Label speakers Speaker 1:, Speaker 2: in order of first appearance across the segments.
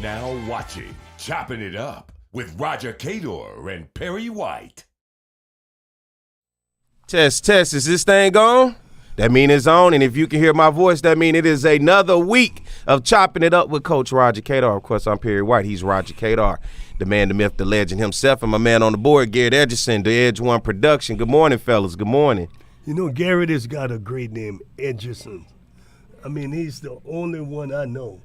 Speaker 1: now watching Chopping It Up with Roger Cador and Perry White.
Speaker 2: Test. Is this thing on? That mean it's on, and if you can hear my voice, that mean it is another week of Chopping It Up with Coach Roger Cador. Of course, I'm Perry White. He's Roger Cador, the man, the myth, the legend himself, and my man on the board, Garrett Edgerson, the Edge One Production. Good morning, fellas. Good morning.
Speaker 3: You know, Garrett has got a great name, Edgerson. I mean, he's the only one I know.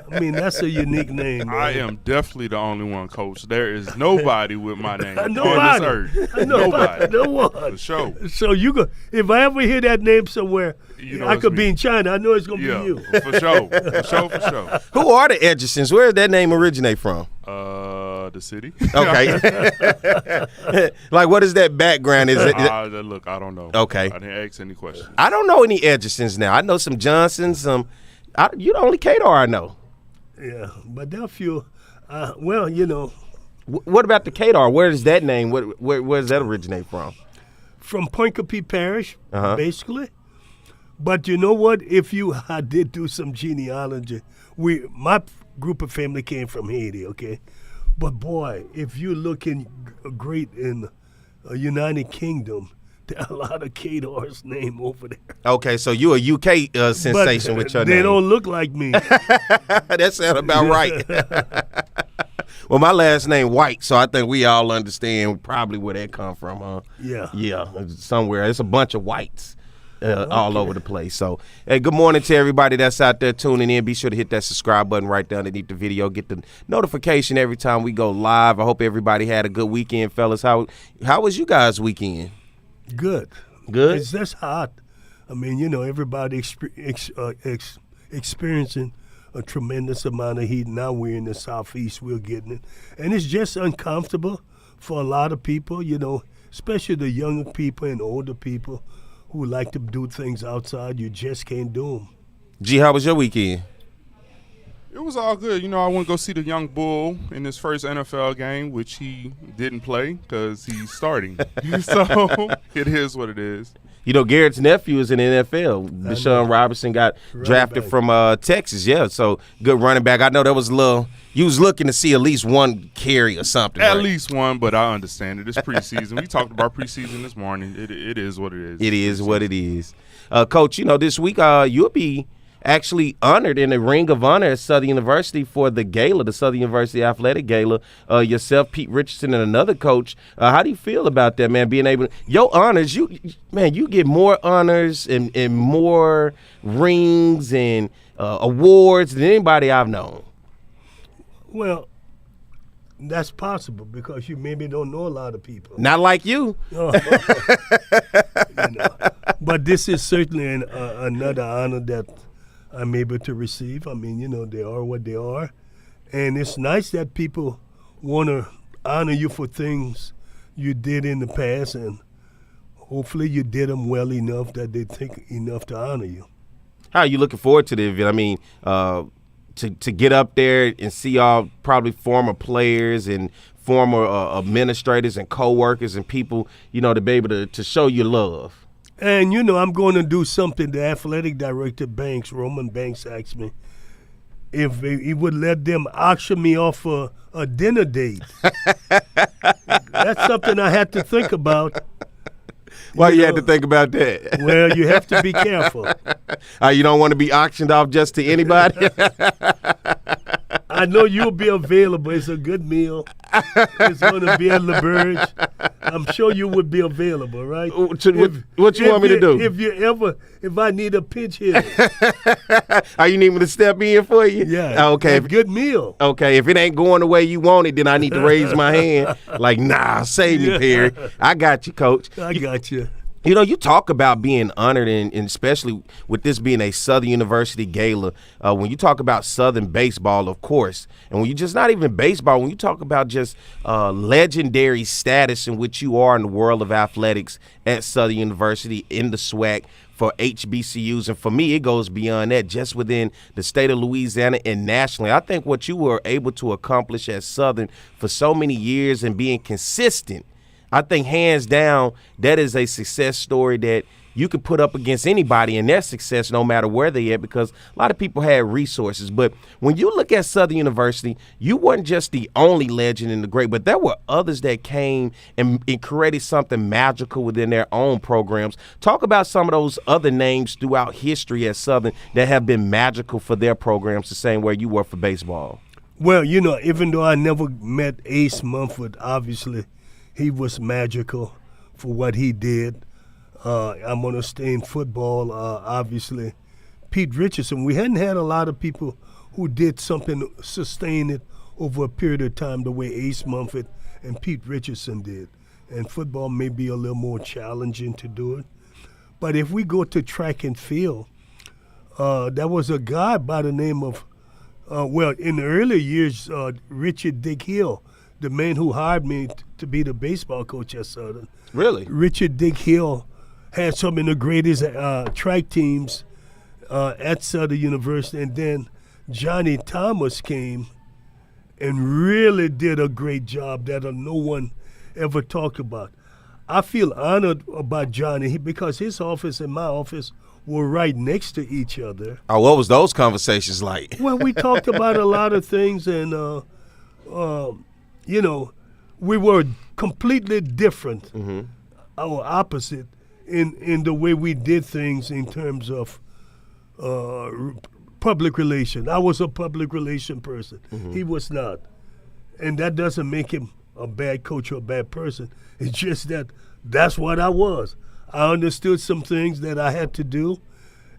Speaker 3: I mean, that's a unique name, man.
Speaker 4: I am definitely the only one, Coach. There is nobody with my name on
Speaker 3: Nobody.
Speaker 4: this earth.
Speaker 3: Nobody. No one.
Speaker 4: For sure.
Speaker 3: So you go. If I ever hear that name somewhere,
Speaker 4: You know
Speaker 3: I
Speaker 4: it's
Speaker 3: could
Speaker 4: me.
Speaker 3: be in China. I know it's gonna
Speaker 4: Yeah,
Speaker 3: be you.
Speaker 4: for sure. For sure.
Speaker 2: Who are the Edgersons? Where does that name originate from?
Speaker 4: The city.
Speaker 2: Okay. Like, what is that background? Is it?
Speaker 4: Look, I don't know.
Speaker 2: Okay.
Speaker 4: I didn't ask any questions.
Speaker 2: I don't know any Edgersons now. I know some Johnsons. You're the only Cador I know.
Speaker 3: Yeah, but there are a few. Well, you know,
Speaker 2: What about the Cador? Where does that name? Where does that originate from?
Speaker 3: from Poincapé Parish,
Speaker 2: Uh-huh.
Speaker 3: basically. But you know what? I did do some genealogy. My group of family came from Haiti, okay? But boy, if you look in great in United Kingdom, there are a lot of Cador's name over there.
Speaker 2: Okay, so you a UK sensation
Speaker 3: But
Speaker 2: with your
Speaker 3: they
Speaker 2: name.
Speaker 3: don't look like me.
Speaker 2: That sounds about right. Well, my last name White, so I think we all understand probably where that come from, huh?
Speaker 3: Yeah.
Speaker 2: Yeah, somewhere. It's a bunch of whites all over the place. So, hey, good morning to everybody that's out there tuning in. Be sure to hit that subscribe button right there underneath the video. Get the notification every time we go live. I hope everybody had a good weekend, fellas. How was you guys' weekend?
Speaker 3: Good.
Speaker 2: Good?
Speaker 3: It's just hot. I mean, you know, everybody experiencing a tremendous amount of heat. Now we're in the southeast, we're getting it. And it's just uncomfortable for a lot of people, you know, especially the younger people and older people who like to do things outside. You just can't do them.
Speaker 2: G, how was your weekend?
Speaker 4: It was all good. You know, I went to go see the young bull in his first NFL game, which he didn't play because he's starting. So it is what it is.
Speaker 2: You know, Garrett's nephew is in the NFL. Deshaun Robinson got drafted
Speaker 3: back.
Speaker 2: from Texas, yeah. So good running back. I know that was a little. You was looking to see at least one carry or something.
Speaker 4: At
Speaker 2: right?
Speaker 4: least one, but I understand it. It's preseason. We talked about preseason this morning. It is what it is.
Speaker 2: It is what it is. Coach, you know, this week you'll be actually honored in the Ring of Honor at Southern University for the gala, the Southern University Athletic Gala. Yourself, Pete Richardson, and another coach. How do you feel about that, man? Being able, your honors, you get more honors and more rings and awards than anybody I've known.
Speaker 3: Well, that's possible because you maybe don't know a lot of people.
Speaker 2: Not like you.
Speaker 3: You know. But this is certainly another honor that I'm able to receive. I mean, you know, they are what they are. And it's nice that people want to honor you for things you did in the past, and hopefully you did them well enough that they think enough to honor you.
Speaker 2: How are you looking forward to the event? I mean, to get up there and see all probably former players and former administrators and co-workers and people, you know, to be able to show you love.
Speaker 3: And, you know, I'm going to do something the athletic director, Roman Banks, asked me if he would let them auction me off a dinner date. That's something I had to think about.
Speaker 2: Why you had to think about that?
Speaker 3: Well, you have to be careful.
Speaker 2: You don't want to be auctioned off just to anybody?
Speaker 3: I know you'll be available. It's a good meal. It's going to be at La Berge. I'm sure you would be available, right?
Speaker 2: What you want me to do?
Speaker 3: If I need a pinch hitter.
Speaker 2: You need me to step in for you?
Speaker 3: Yeah.
Speaker 2: Okay.
Speaker 3: A good meal.
Speaker 2: Okay, if it ain't going the way you want it, then I need to raise my hand. Like, nah, save me, Perry. I got you, Coach.
Speaker 3: I got you.
Speaker 2: You know, you talk about being honored, and especially with this being a Southern University gala, when you talk about Southern baseball, of course, and when you just not even baseball, when you talk about just legendary status in which you are in the world of athletics at Southern University in the SWAC for HBCUs, and for me, it goes beyond that, just within the state of Louisiana and nationally. I think what you were able to accomplish at Southern for so many years and being consistent I think hands down that is a success story that you could put up against anybody in their success no matter where they at, because a lot of people had resources. But when you look at Southern University, you weren't just the only legend and the great, but there were others that came and created something magical within their own programs. Talk about some of those other names throughout history at Southern that have been magical for their programs the same way you were for baseball.
Speaker 3: Well, even though I never met Ace Mumford, obviously he was magical for what he did. I'm going to stay in football, obviously. Pete Richardson, we hadn't had a lot of people who did something, sustain it over a period of time the way Ace Mumford and Pete Richardson did. And football may be a little more challenging to do it. But if we go to track and field, there was a guy by the name of, in the early years, Richard Dick Hill, the man who hired me to be the baseball coach at Southern.
Speaker 2: Really?
Speaker 3: Richard Dick Hill had some of the greatest track teams at Southern University. And then Johnny Thomas came and really did a great job that no one ever talked about. I feel honored about Johnny because his office and my office were right next to each other.
Speaker 2: Oh, what was those conversations like?
Speaker 3: Well, we talked about a lot of things, and, we were completely different, our opposite, in the way we did things in terms of public relation. I was a public relation person. He was not. And that doesn't make him a bad coach or a bad person. It's just that that's what I was. I understood some things that I had to do,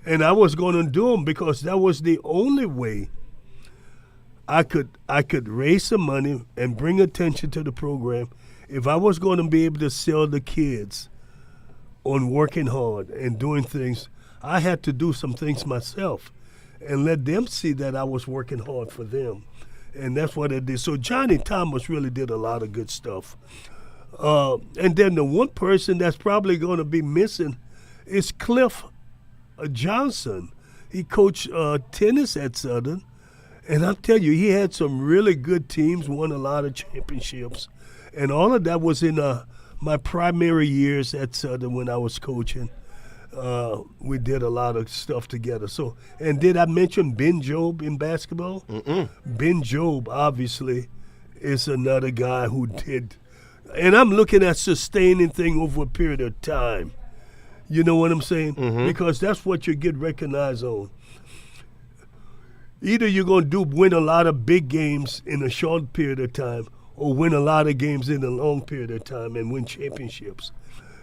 Speaker 3: and I was going to do them because that was the only way I could raise some money and bring attention to the program if I was going to be able to sell the kids on working hard and doing things. I had to do some things myself and let them see that I was working hard for them. And that's what I did. So Johnny Thomas really did a lot of good stuff. And then the one person that's probably going to be missing is Cliff Johnson. He coached tennis at Southern. And I'll tell you, he had some really good teams, won a lot of championships. And all of that was in my primary years at Southern when I was coaching. We did a lot of stuff together. So, and did I mention Ben Jobe in basketball? Ben Jobe, obviously, is another guy who did. And I'm looking at sustaining thing over a period of time. You know what I'm saying? Because that's what you get recognized on. Either you're going to win a lot of big games in a short period of time or win a lot of games in a long period of time and win championships.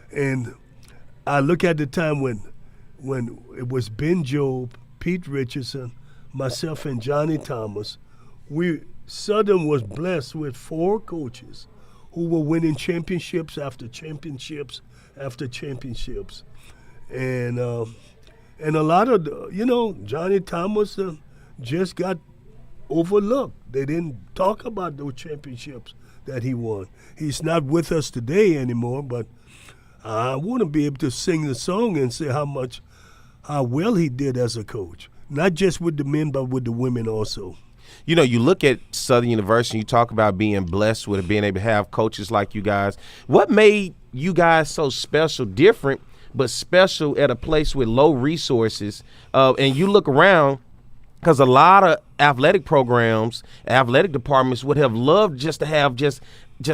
Speaker 3: And I look at the time when it was Ben Jobe, Pete Richardson, myself, and Johnny Thomas. Southern was blessed with 4 coaches who were winning championships after championships after championships. And a lot of, Johnny Thomas just got overlooked. They didn't talk about those championships that he won. He's not with us today anymore, but I want to be able to sing the song and say how well he did as a coach, not just with the men, but with the women also.
Speaker 2: You look at Southern University, you talk about being blessed with being able to have coaches like you guys. What made you guys so special, different, but special at a place with low resources? And you look around, because a lot of athletic programs, athletic departments would have loved just to have just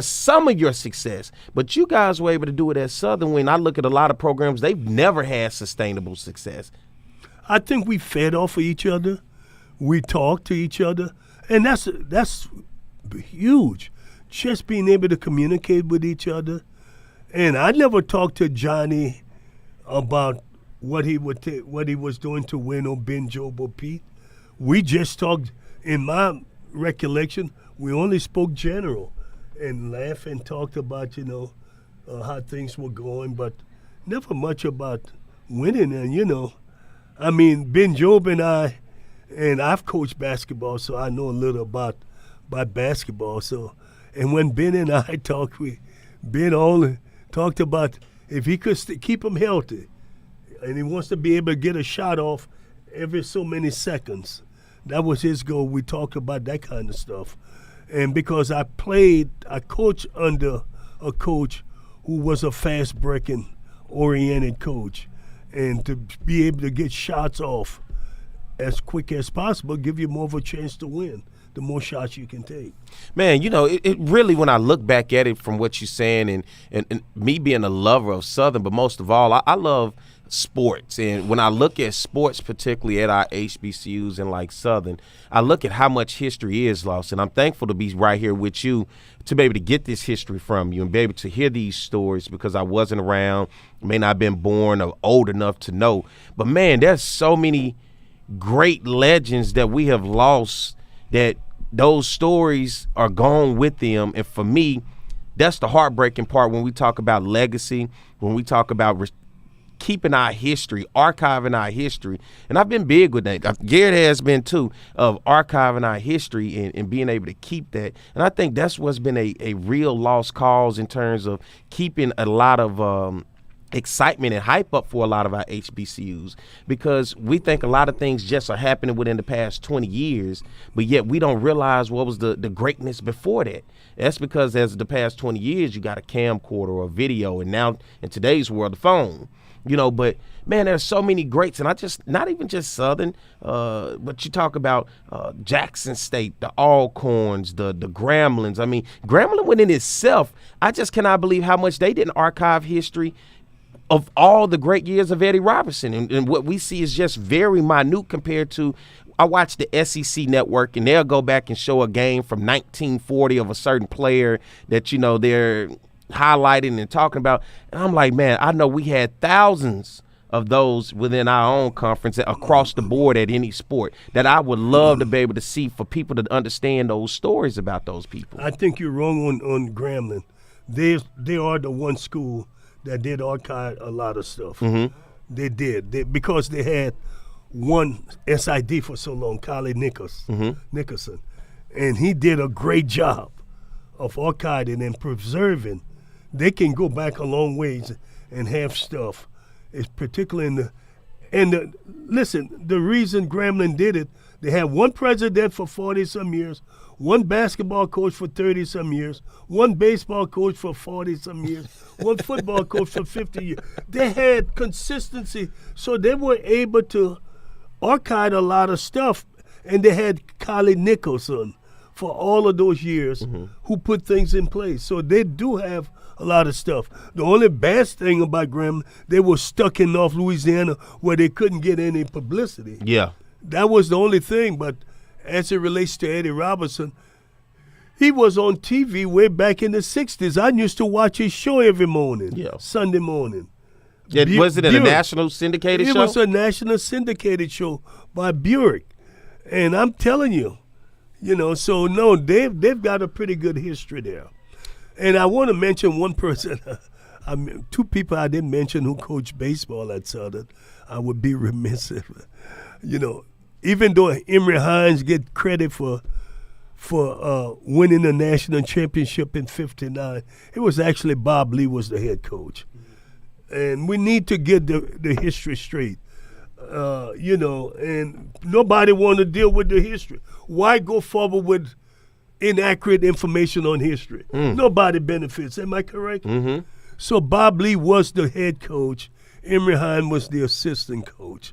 Speaker 2: some of your success. But you guys were able to do it at Southern. When I look at a lot of programs, they've never had sustainable success.
Speaker 3: I think we fed off of each other. We talked to each other. And that's huge, just being able to communicate with each other. And I never talked to Johnny about what he was doing to win or Ben Jobe or Pete. We just talked, in my recollection, we only spoke general and laughed and talked about, how things were going, but never much about winning. And, I mean, Ben Jobe and I've coached basketball, so I know a little about basketball. So, and when Ben and I talked, Ben only talked about if he could keep him healthy, and he wants to be able to get a shot off every so many seconds. That was his goal. We talked about that kind of stuff. And because I coached under a coach who was a fast breaking oriented coach, and to be able to get shots off as quick as possible give you more of a chance to win. The more shots you can take.
Speaker 2: Man, it really, when I look back at it from what you're saying and me being a lover of Southern, but most of all, I love sports. And when I look at sports, particularly at our HBCUs and like Southern, I look at how much history is lost. And I'm thankful to be right here with you to be able to get this history from you and be able to hear these stories, because I wasn't around, may not have been born or old enough to know. But, man, there's so many great legends that we have lost, that those stories are gone with them. And for me, that's the heartbreaking part when we talk about legacy, when we talk about keeping our history, archiving our history. And I've been big with that. Garrett has been too, of archiving our history and being able to keep that. And I think that's what's been a real lost cause in terms of keeping a lot of excitement and hype up for a lot of our HBCUs, because we think a lot of things just are happening within the past 20 years, but yet we don't realize what was the greatness before that. That's because as the past 20 years, you got a camcorder or a video, and now in today's world, the phone. But man, there's so many greats, and not even just Southern, but you talk about Jackson State, the Alcorns, the Gremlins. I mean, Gremlin within itself, I just cannot believe how much they didn't archive history of all the great years of Eddie Robertson. And what we see is just very minute compared to, I watch the SEC network, and they'll go back and show a game from 1940 of a certain player that, they're highlighting and talking about. And I'm like, man, I know we had thousands of those within our own conference across the board at any sport that I would love to be able to see, for people to understand those stories about those people.
Speaker 3: I think you're wrong on Gremlin. They are the one school that did archive a lot of stuff.
Speaker 2: Mm-hmm.
Speaker 3: They did. Because they had one SID for so long, Kylie Nickerson. And he did a great job of archiving and preserving. They can go back a long ways and have stuff. It's particularly listen, the reason Gremlin did it, they had one president for 40-some years, one basketball coach for 30-some years, one baseball coach for 40-some years, one football coach for 50 years. They had consistency, so they were able to archive a lot of stuff. And they had Kylie Nickerson for all of those years who put things in place. So they do have a lot of stuff. The only bad thing about Gremlin, they were stuck in North Louisiana where they couldn't get any publicity.
Speaker 2: Yeah.
Speaker 3: That was the only thing. But as it relates to Eddie Robertson, he was on TV way back in the 60s. I used to watch his show every morning, Sunday morning.
Speaker 2: Was it a national syndicated show?
Speaker 3: It was a national syndicated show by Buick. And I'm telling you, so no, they've got a pretty good history there. And I want to mention one person, two people I didn't mention who coached baseball at Southern. I would be remiss if, even though Emory Hines get credit for winning the national championship in '59, it was actually Bob Lee was the head coach. And we need to get the history straight, and nobody want to deal with the history. Why go forward with inaccurate information on history? Nobody benefits. Am I correct?
Speaker 2: Mm-hmm.
Speaker 3: So Bob Lee was the head coach. Emory Hines was the assistant coach.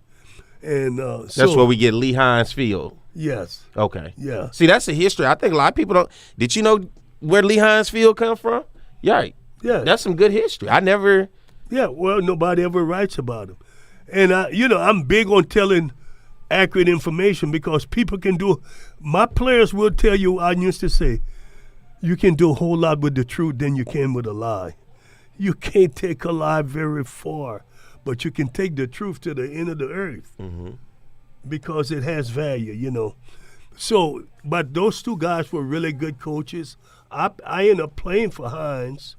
Speaker 3: And
Speaker 2: that's where we get Lee Hines Field.
Speaker 3: Yes.
Speaker 2: Okay.
Speaker 3: Yeah.
Speaker 2: See, that's a history. I think a lot of people don't. Did you know where Lee Hines Field come from? Yeah. That's some good history. I never.
Speaker 3: Yeah, well, nobody ever writes about him. And, I'm big on telling accurate information because people can do – my players will tell you, I used to say, you can do a whole lot with the truth than you can with a lie. You can't take a lie very far, but you can take the truth to the end of the earth because it has value, So, but those two guys were really good coaches. I ended up playing for Hines.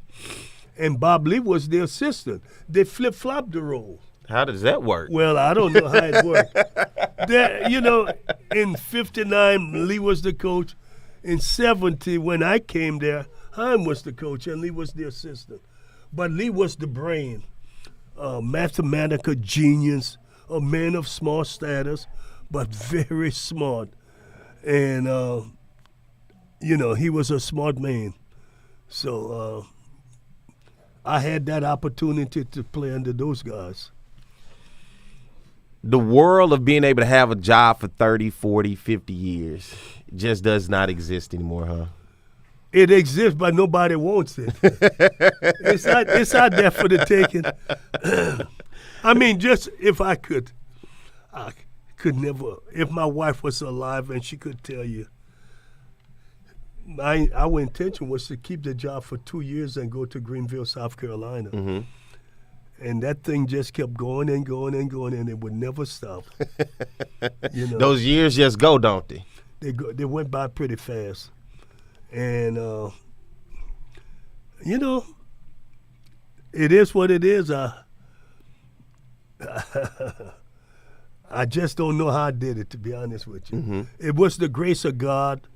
Speaker 3: And Bob Lee was the assistant. They flip-flopped the role.
Speaker 2: How does that work?
Speaker 3: Well, I don't know how it worked. In '59, Lee was the coach. In '70, when I came there, Hines was the coach and Lee was the assistant. But Lee was the brain, mathematical genius, a man of small status, but very smart. And, he was a smart man. So I had that opportunity to play under those guys.
Speaker 2: The world of being able to have a job for 30, 40, 50 years just does not exist anymore, huh?
Speaker 3: It exists, but nobody wants it. It's out there for the taking. I mean, just if I could never, if my wife was alive and she could tell you, our intention was to keep the job for 2 years and go to Greenville, South Carolina.
Speaker 2: Mm-hmm.
Speaker 3: And that thing just kept going and going and going, and it would never stop. You know,
Speaker 2: Those years just go, don't they?
Speaker 3: they went by pretty fast. And, you know, it is what it is. I just don't know how I did it, to be honest with you.
Speaker 2: Mm-hmm.
Speaker 3: It was the grace of God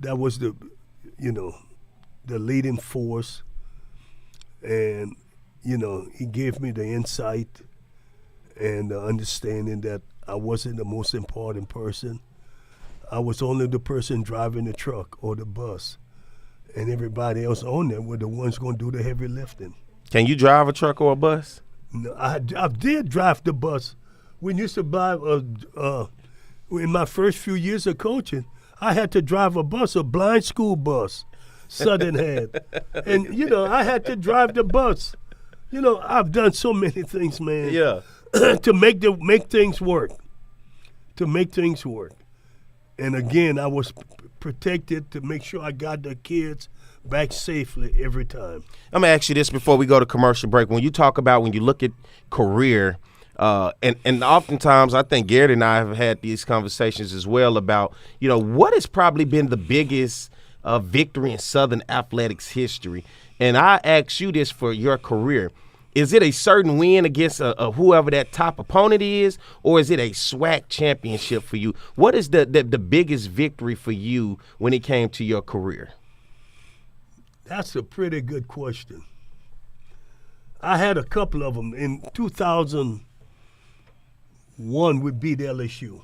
Speaker 3: that was the leading force. And, you know, he gave me the insight and the understanding that I wasn't the most important person. I was only the person driving the truck or the bus. And everybody else on there were the ones going to do the heavy lifting.
Speaker 2: Can you drive a truck or a bus?
Speaker 3: No, I did drive the bus. We used to buy, in my first few years of coaching, I had to drive a bus, a blind school bus, Southern had. And, you know, I had to drive the bus. You know, I've done so many things, man.
Speaker 2: Yeah.
Speaker 3: To make things work. To make things work. And again, I was protected to make sure I got the kids back safely every time.
Speaker 2: I'm going to ask you this before we go to commercial break. When you look at career, and oftentimes I think Garrett and I have had these conversations as well about, you know, what has probably been the biggest victory in Southern athletics history. And I ask you this for your career. Is it a certain win against whoever that top opponent is, or is it a SWAC championship for you? What is the biggest victory for you when it came to your career?
Speaker 3: That's a pretty good question. I had a couple of them. In 2001, we beat LSU.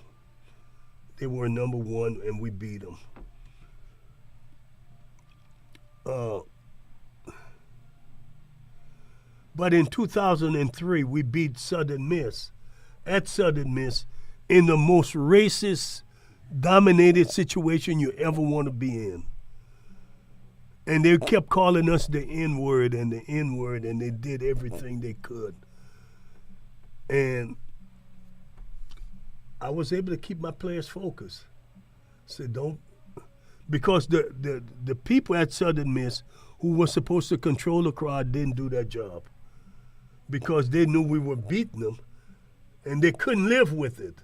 Speaker 3: They were number one, and we beat them. But in 2003, we beat Southern Miss at Southern Miss in the most racist, dominated situation you ever want to be in. And they kept calling us the N-word and the N-word, and they did everything they could. And I was able to keep my players focused. Said don't, because the people at Southern Miss who were supposed to control the crowd didn't do their job. Because they knew we were beating them, and they couldn't live with it.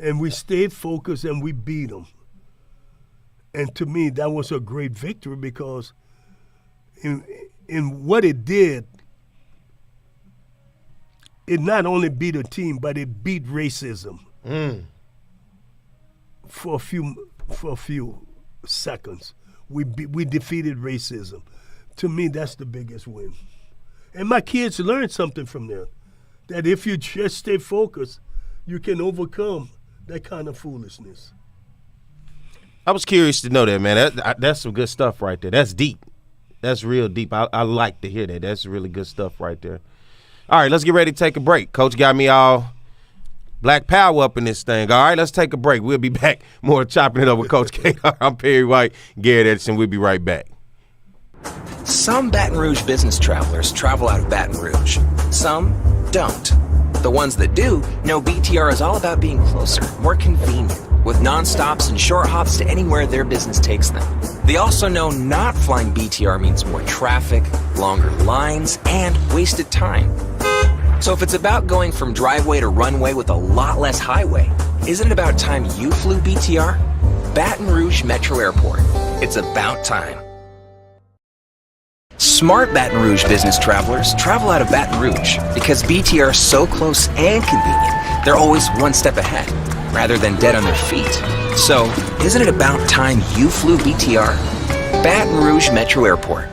Speaker 3: And we stayed focused, and we beat them. And to me, that was a great victory because in what it did, it not only beat a team, but it beat racism for a few seconds. We defeated racism. To me, that's the biggest win. And my kids learned something from that, that if you just stay focused, you can overcome that kind of foolishness.
Speaker 2: I was curious to know that, man. That's some good stuff right there. That's deep. That's real deep. I like to hear that. That's really good stuff right there. All right, let's get ready to take a break. Coach got me all Black Power up in this thing. All right, let's take a break. We'll be back more chopping it up with Coach Cador. I'm Perry White, Garrett Edison. We'll be right back.
Speaker 5: Some Baton Rouge business travelers travel out of Baton Rouge. Some don't. The ones that do know BTR is all about being closer, more convenient, with non-stops and short hops to anywhere their business takes them. They also know not flying BTR means more traffic, longer lines, and wasted time. So if it's about going from driveway to runway with a lot less highway, isn't it about time you flew BTR? Baton Rouge Metro Airport. It's about time. Smart Baton Rouge business travelers travel out of Baton Rouge because BTR is so close and convenient, they're always one step ahead, rather than dead on their feet. So, isn't it about time you flew BTR? Baton Rouge Metro Airport.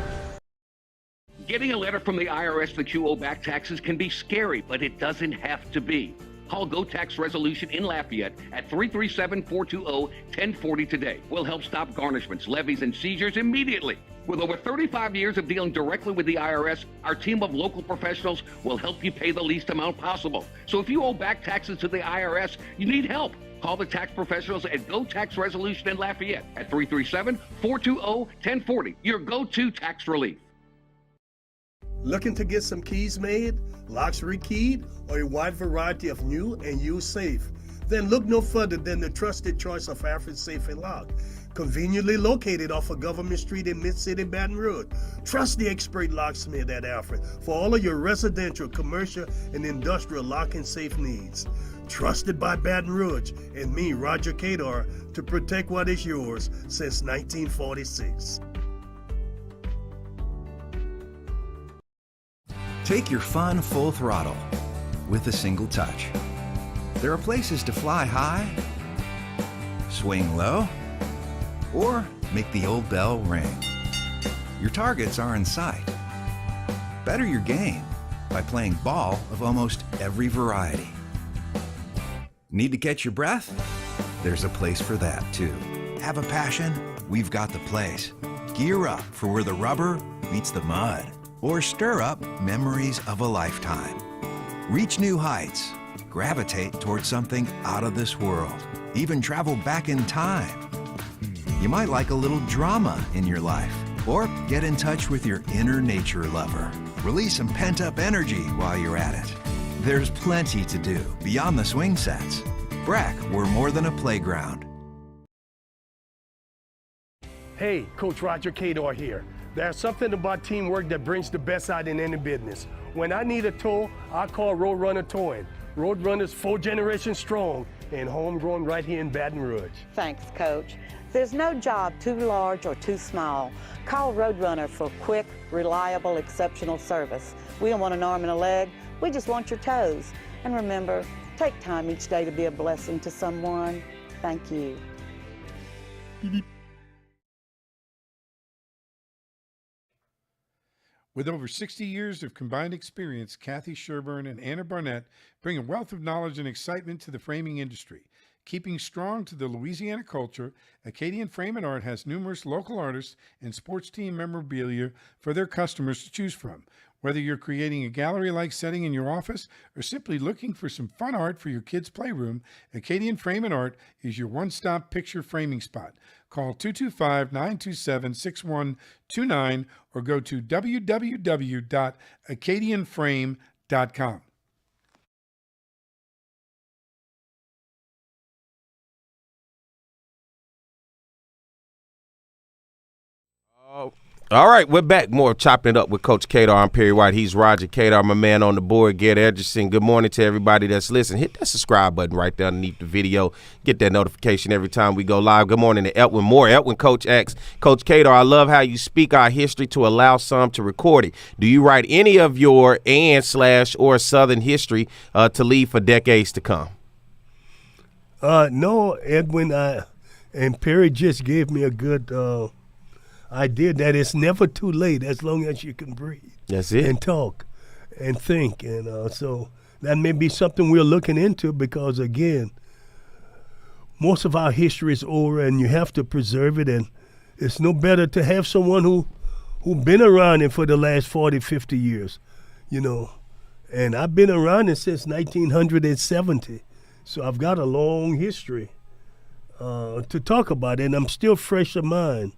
Speaker 6: Getting a letter from the IRS that you owe back taxes can be scary, but it doesn't have to be. Call Go Tax Resolution in Lafayette at 337-420-1040 today. We'll help stop garnishments, levies, and seizures immediately. With over 35 years of dealing directly with the IRS, our team of local professionals will help you pay the least amount possible. So if you owe back taxes to the IRS, you need help. Call the tax professionals at Go Tax Resolution in Lafayette at 337-420-1040. Your go-to tax relief.
Speaker 3: Looking to get some keys made, locks rekeyed, or a wide variety of new and used safe? Then look no further than the trusted choice of Alfred Safe & Lock. Conveniently located off of Government Street in Mid-City, Baton Rouge. Trust the expert locksmith at Alfred for all of your residential, commercial, and industrial lock and safe needs. Trusted by Baton Rouge and me, Roger Cador, to protect what is yours since 1946.
Speaker 7: Take your fun full throttle with a single touch. There are places to fly high, swing low, or make the old bell ring. Your targets are in sight. Better your game by playing ball of almost every variety. Need to catch your breath? There's a place for that too. Have a passion? We've got the place. Gear up for where the rubber meets the mud, or stir up memories of a lifetime. Reach new heights. Gravitate towards something out of this world. Even travel back in time. You might like a little drama in your life, or get in touch with your inner nature lover. Release some pent-up energy while you're at it. There's plenty to do beyond the swing sets. BRAC, we're more than a playground.
Speaker 3: Hey, Coach Roger Cador here. There's something about teamwork that brings the best out in any business. When I need a tow, I call Roadrunner Towing. Roadrunner's 4 generations strong and homegrown right here in Baton Rouge.
Speaker 8: Thanks, Coach. There's no job too large or too small. Call Roadrunner for quick, reliable, exceptional service. We don't want an arm and a leg. We just want your toes. And remember, take time each day to be a blessing to someone. Thank you.
Speaker 9: With over 60 years of combined experience, Kathy Sherburne and Anna Barnett bring a wealth of knowledge and excitement to the framing industry. Keeping strong to the Louisiana culture, Acadian Frame and Art has numerous local artists and sports team memorabilia for their customers to choose from. Whether you're creating a gallery-like setting in your office or simply looking for some fun art for your kids' playroom, Acadian Frame and Art is your one-stop picture framing spot. Call 225-927-6129 or go to www.acadianframe.com.
Speaker 2: All right, we're back. More Chopping It Up with Coach Cador. I'm Perry White. He's Roger Cador, my man on the board, Garrett Edgerson. Good morning to everybody that's listening. Hit that subscribe button right there underneath the video. Get that notification every time we go live. Good morning to Edwin Moore. Edwin, Coach X. Coach Cador, I love how you speak our history to allow some to record it. Do you write any of your or Southern history to leave for decades to come?
Speaker 3: No, Edwin, and Perry just gave me a good idea that it's never too late as long as you can breathe.
Speaker 2: That's it.
Speaker 3: And talk and think. And so that may be something we're looking into because, again, most of our history is over and you have to preserve it. And it's no better to have someone who been around it for the last 40, 50 years, you know. And I've been around it since 1970. So I've got a long history to talk about it. And I'm still fresh of mind.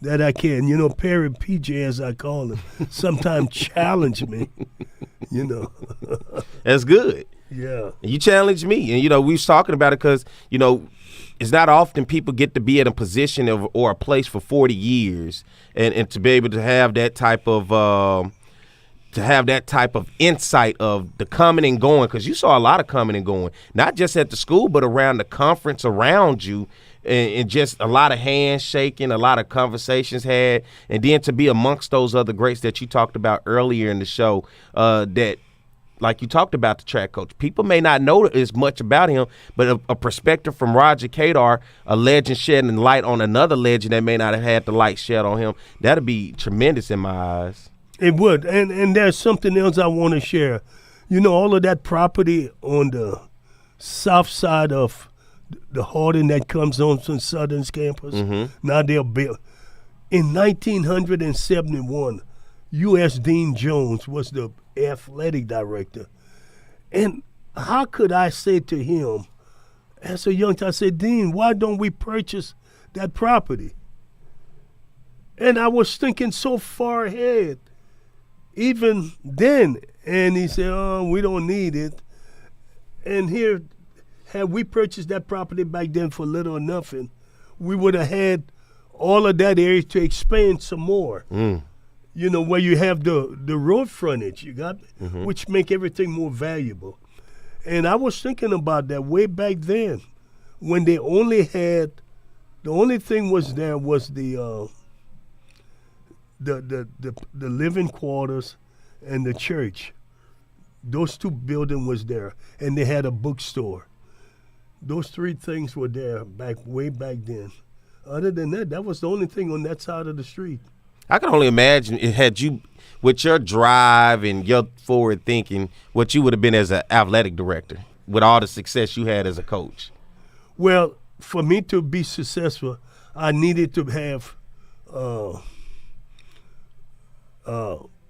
Speaker 3: That I can, you know, Perry PJ, as I call him, sometimes challenge me, you know.
Speaker 2: That's good.
Speaker 3: Yeah.
Speaker 2: You challenge me. And, you know, we was talking about it because, you know, it's not often people get to be in a position or a place for 40 years and to be able to have that type of insight of the coming and going, because you saw a lot of coming and going, not just at the school, but around the conference around you. And just a lot of handshaking, a lot of conversations had, and then to be amongst those other greats that you talked about earlier in the show, that, like you talked about the track coach, people may not know as much about him, but a perspective from Roger Cador, a legend shedding light on another legend that may not have had the light shed on him, that'd be tremendous in my eyes.
Speaker 3: It would, and there's something else I want to share. You know, all of that property on the south side of the Hardin that comes on from Southern's campus. Now they're built. In 1971, U.S. Dean Jones was the athletic director. And how could I say to him, as a young child, I said, Dean, why don't we purchase that property? And I was thinking so far ahead, even then. And he said, oh, we don't need it. And here, had we purchased that property back then for little or nothing, we would have had all of that area to expand some more. You know, where you have the road frontage, you got, which make everything more valuable. And I was thinking about that way back then, when they only had, the only thing was there was the living quarters and the church. Those two buildings was there, and they had a bookstore. Those three things were there way back then. Other than that, that was the only thing on that side of the street.
Speaker 2: I can only imagine it had you, with your drive and your forward thinking, what you would have been as an athletic director with all the success you had as a coach.
Speaker 3: Well, for me to be successful, I needed to have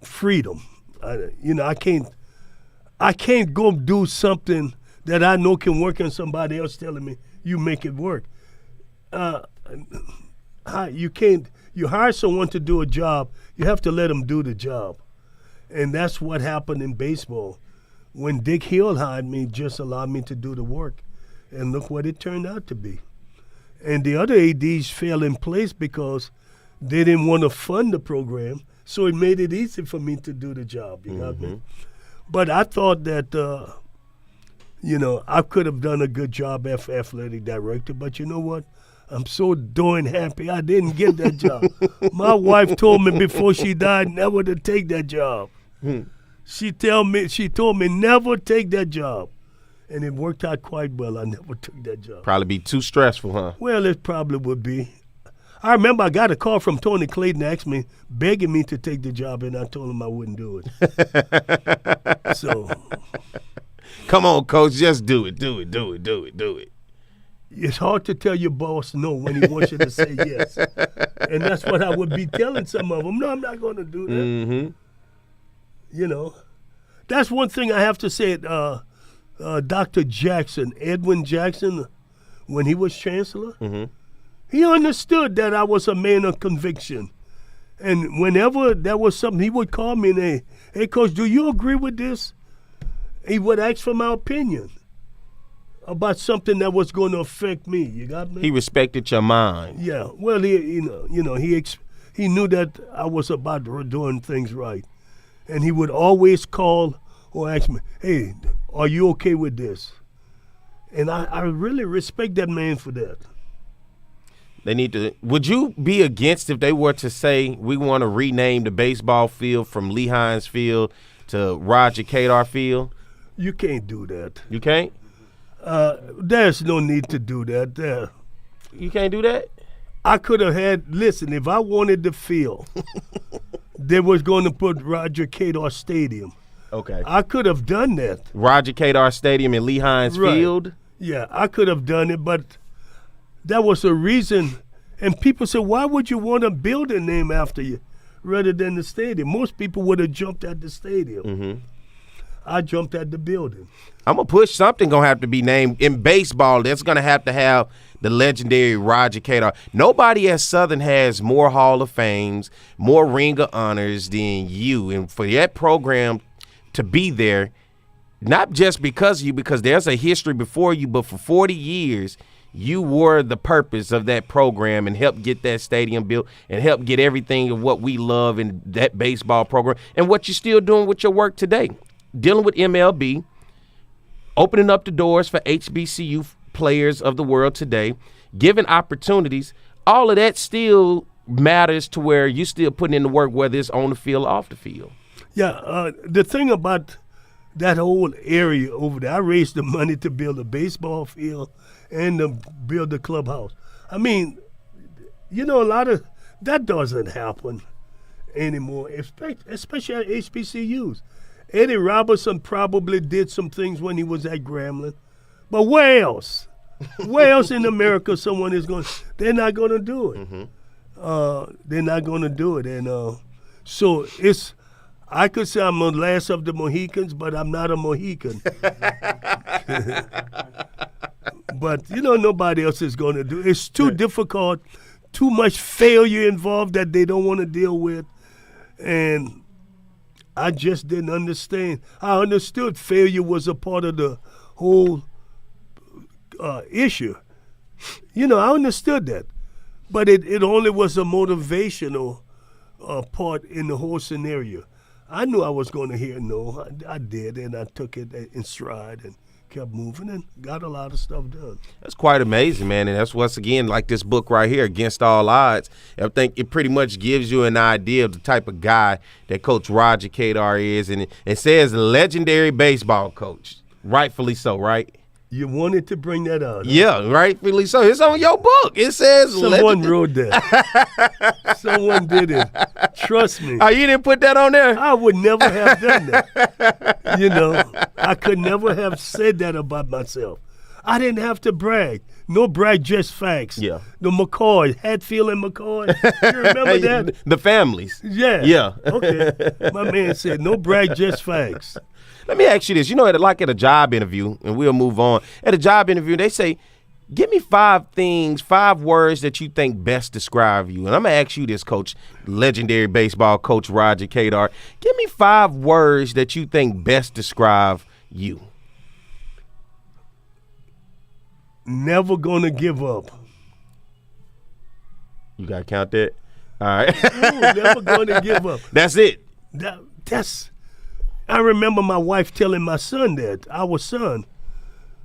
Speaker 3: freedom. I can't go do something that I know can work and somebody else telling me you make it work. You can't. You hire someone to do a job, you have to let them do the job. And that's what happened in baseball. When Dick Hill hired me, just allowed me to do the work. And look what it turned out to be. And the other ADs fell in place because they didn't want to fund the program, so it made it easy for me to do the job, you know what I mean? But I thought that, I could have done a good job as athletic director, but you know what? I'm so darn happy I didn't get that job. My wife told me before she died never to take that job. She told me never take that job. And it worked out quite well. I never took that job.
Speaker 2: Probably be too stressful, huh?
Speaker 3: Well, it probably would be. I remember I got a call from Tony Clayton asking me, begging me to take the job, and I told him I wouldn't do it. So,
Speaker 2: come on, Coach, just do it, do it.
Speaker 3: It's hard to tell your boss no when he wants you to say yes. And that's what I would be telling some of them. No, I'm not going to do that. You know, that's one thing I have to say. Dr. Jackson, Edwin Jackson, when he was chancellor, he understood that I was a man of conviction. And whenever there was something, he would call me and say, hey, Coach, do you agree with this? He would ask for my opinion about something that was going to affect me. You got me?
Speaker 2: He respected your mind.
Speaker 3: Yeah. Well, he knew that I was about doing things right. And he would always call or ask me, hey, are you okay with this? And I really respect that man for that.
Speaker 2: They need to. Would you be against if they were to say we want to rename the baseball field from Lee Hines Field to Roger Cador Field?
Speaker 3: You can't do that.
Speaker 2: You can't?
Speaker 3: There's no need to do that.
Speaker 2: You can't do that?
Speaker 3: I could have listen, if I wanted the field, they was going to put Roger Cador Stadium.
Speaker 2: Okay.
Speaker 3: I could have done that.
Speaker 2: Roger Cador Stadium in Lee Hines Field?
Speaker 3: Yeah, I could have done it, but that was a reason. And people said, why would you want a building named after you rather than the stadium? Most people would have jumped at the stadium. I jumped at the building.
Speaker 2: I'm going to push something going to have to be named. In baseball, that's going to have the legendary Roger Cador. Nobody at Southern has more Hall of Fames, more Ring of Honors than you. And for that program to be there, not just because of you, because there's a history before you, but for 40 years, you were the purpose of that program and helped get that stadium built and helped get everything of what we love in that baseball program and what you're still doing with your work today. Dealing with MLB, opening up the doors for HBCU players of the world today, giving opportunities, all of that still matters to where you still putting in the work, whether it's on the field or off the field.
Speaker 3: Yeah, the thing about that whole area over there, I raised the money to build a baseball field and to build a clubhouse. I mean, a lot of that doesn't happen anymore, especially at HBCUs. Eddie Robertson probably did some things when he was at Grambling, But where else? Where else in America someone is going? They're not going to do it. They're not going to do it, and so it's. I could say I'm the last of the Mohicans, but I'm not a Mohican. But nobody else is going to do it. It's too difficult, too much failure involved that they don't want to deal with, and I just didn't understand. I understood failure was a part of the whole issue. I understood that. But it only was a motivational part in the whole scenario. I knew I was going to hear no. I did, and I took it in stride and kept moving and got a lot of stuff done.
Speaker 2: That's quite amazing, man. And that's once again like this book right here, Against All Odds. I think it pretty much gives you an idea of the type of guy that Coach Roger Cador is. And it says legendary baseball coach. Rightfully so, right?
Speaker 3: You wanted to bring that out. Huh?
Speaker 2: Yeah, rightfully so. It's on your book. It says
Speaker 3: someone wrote that. Someone did it. Trust me.
Speaker 2: Oh, you didn't put that on there?
Speaker 3: I would never have done that. I could never have said that about myself. I didn't have to brag. No brag, just facts.
Speaker 2: Yeah.
Speaker 3: The McCoy, Hatfield and McCoy. You remember that?
Speaker 2: The families.
Speaker 3: Yeah.
Speaker 2: Yeah.
Speaker 3: Okay. My man said, no brag, just facts.
Speaker 2: Let me ask you this. Like at a job interview, and we'll move on. At a job interview, they say, give me 5 words that you think best describe you. And I'm going to ask you this, Coach, legendary baseball coach Roger Cador. Give me 5 words that you think best describe you.
Speaker 3: Never gonna give up.
Speaker 2: You got to count that? All right.
Speaker 3: Never gonna give up.
Speaker 2: That's it.
Speaker 3: That's. I remember my wife telling my son that, our son,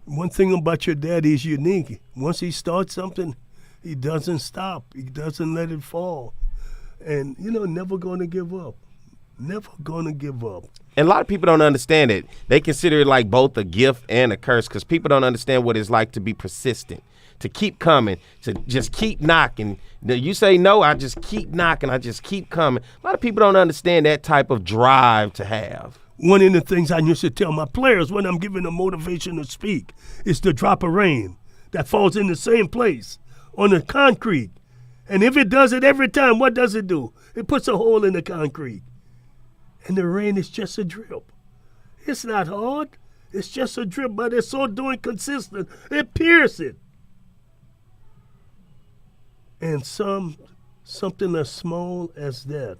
Speaker 3: one thing about your dad, he's unique. Once he starts something, he doesn't stop. He doesn't let it fall. And, never going to give up. Never going to give up.
Speaker 2: And a lot of people don't understand it. They consider it like both a gift and a curse because people don't understand what it's like to be persistent, to keep coming, to just keep knocking. You say no, I just keep knocking, I just keep coming. A lot of people don't understand that type of drive to have.
Speaker 3: One of the things I used to tell my players when I'm giving them motivation to speak is the drop of rain that falls in the same place on the concrete. And if it does it every time, what does it do? It puts a hole in the concrete. And the rain is just a drip. It's not hard. It's just a drip, but it's so doing consistent. It pierces it. And something as small as that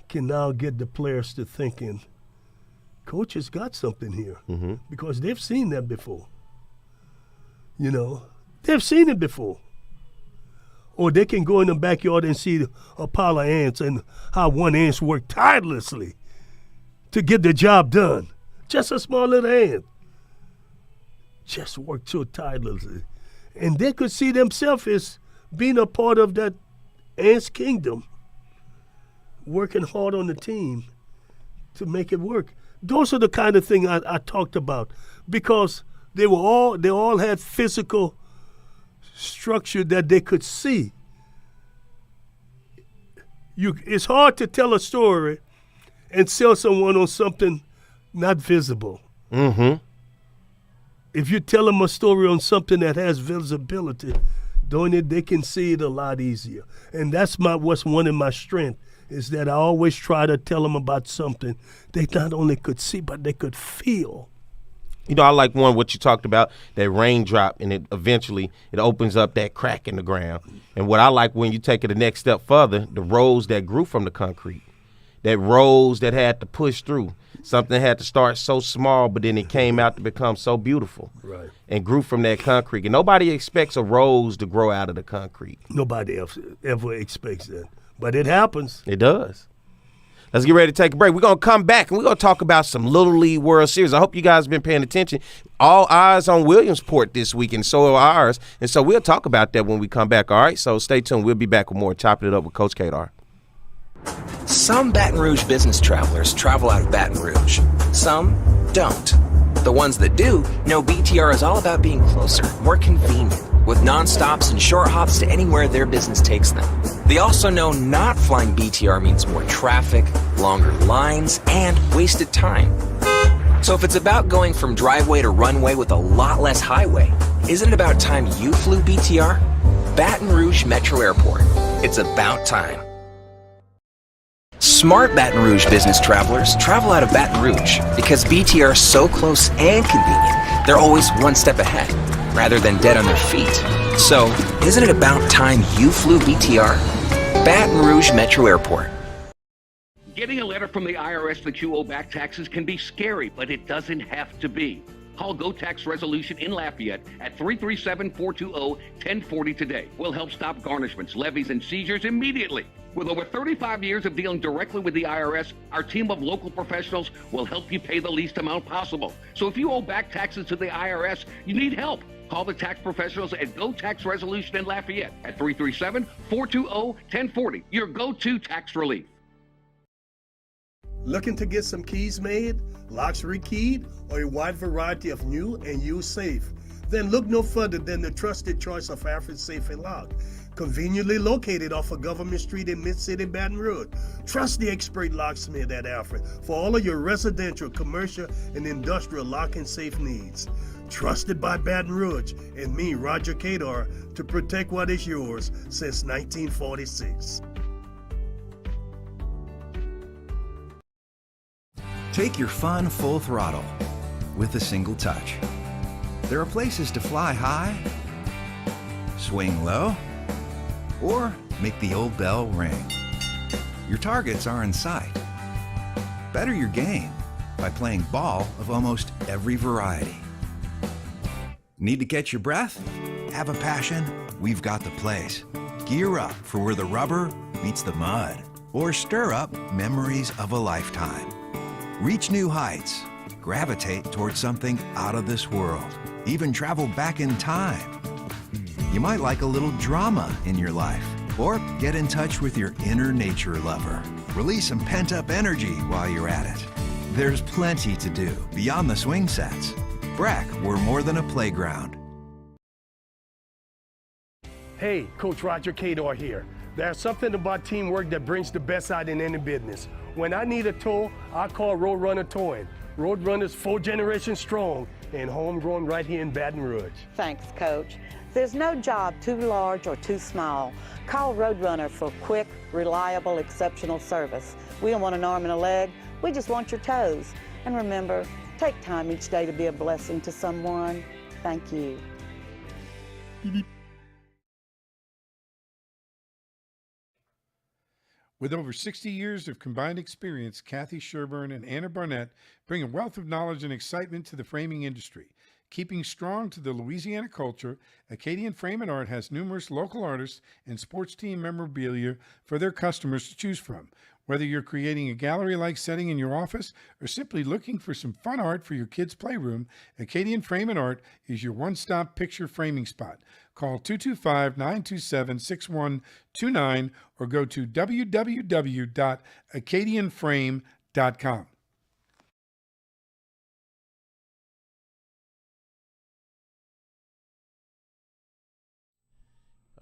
Speaker 3: can now get the players to thinking, Coach has got something here. Mm-hmm. Because they've seen that before. They've seen it before. Or they can go in the backyard and see a pile of ants and how one ant worked tirelessly to get the job done. Just a small little ant. Just worked so tirelessly. And they could see themselves as being a part of that ant's kingdom, working hard on the team to make it work. Those are the kind of things I talked about because they all had physical structure that they could see. It's hard to tell a story and sell someone on something not visible.
Speaker 2: Mm-hmm.
Speaker 3: If you tell them a story on something that has visibility, doing it, they can see it a lot easier. And that's what's one of my strengths, is that I always try to tell them about something they not only could see, but they could feel.
Speaker 2: I like what you talked about, that raindrop, and it opens up that crack in the ground. And what I like when you take it the next step further, the rows that grew from the concrete, that rows that had to push through. Something had to start so small, but then it came out to become so beautiful.
Speaker 3: Right.
Speaker 2: And grew from that concrete. And nobody expects a rose to grow out of the concrete.
Speaker 3: Nobody else ever expects that. But it happens.
Speaker 2: It does. Let's get ready to take a break. We're going to come back, and we're going to talk about some Little League World Series. I hope you guys have been paying attention. All eyes on Williamsport this week, and so are ours. And so we'll talk about that when we come back, all right? So stay tuned. We'll be back with more Chopping It Up with Coach Cador.
Speaker 5: Some Baton Rouge business travelers travel out of Baton Rouge. Some don't. The ones that do know BTR is all about being closer, more convenient, with non-stops and short hops to anywhere their business takes them. They also know not flying BTR means more traffic, longer lines, and wasted time. So if it's about going from driveway to runway with a lot less highway, isn't it about time you flew BTR? Baton Rouge Metro Airport. It's about time. Smart Baton Rouge business travelers travel out of Baton Rouge because BTR is so close and convenient, they're always one step ahead, rather than dead on their feet. So, isn't it about time you flew BTR? Baton Rouge Metro Airport.
Speaker 6: Getting a letter from the IRS that you owe back taxes can be scary, but it doesn't have to be. Call Go Tax Resolution in Lafayette at 337-420-1040 today. We'll help stop garnishments, levies, and seizures immediately. With over 35 years of dealing directly with the IRS, our team of local professionals will help you pay the least amount possible. So if you owe back taxes to the IRS, you need help. Call the tax professionals at Go Tax Resolution in Lafayette at 337-420-1040. Your go-to tax relief.
Speaker 3: Looking to get some keys made, locks rekeyed, or a wide variety of new and used safe? Then look no further than the trusted choice of Alfred Safe and Lock. Conveniently located off of Government Street in Mid-City, Baton Rouge. Trust the expert locksmith at Alfred for all of your residential, commercial, and industrial lock and safe needs. Trusted by Baton Rouge and me, Roger Cador, to protect what is yours since 1946.
Speaker 7: Take your fun full throttle with a single touch. There are places to fly high, swing low, or make the old bell ring. Your targets are in sight. Better your game by playing ball of almost every variety. Need to catch your breath? Have a passion? We've got the place. Gear up for where the rubber meets the mud, or stir up memories of a lifetime. Reach new heights, gravitate towards something out of this world, even travel back in time. You might like a little drama in your life, or get in touch with your inner nature lover. Release some pent-up energy while you're at it. There's plenty to do beyond the swing sets. Breck, we're more than a playground.
Speaker 3: Hey, Coach Roger Cador here. There's something about teamwork that brings the best out in any business. When I need a tow, I call Roadrunner Towing. Roadrunner's 4 generations strong and homegrown right here in Baton Rouge.
Speaker 8: Thanks, Coach. There's no job too large or too small. Call Roadrunner for quick, reliable, exceptional service. We don't want an arm and a leg, we just want your toes. And remember, take time each day to be a blessing to someone. Thank you.
Speaker 9: With over 60 years of combined experience, Kathy Sherburne and Anna Barnett bring a wealth of knowledge and excitement to the framing industry. Keeping strong to the Louisiana culture, Acadian Frame and Art has numerous local artists and sports team memorabilia for their customers to choose from. Whether you're creating a gallery-like setting in your office or simply looking for some fun art for your kids' playroom, Acadian Frame and Art is your one-stop picture framing spot. Call 225-927-6129 or go to www.acadianframe.com.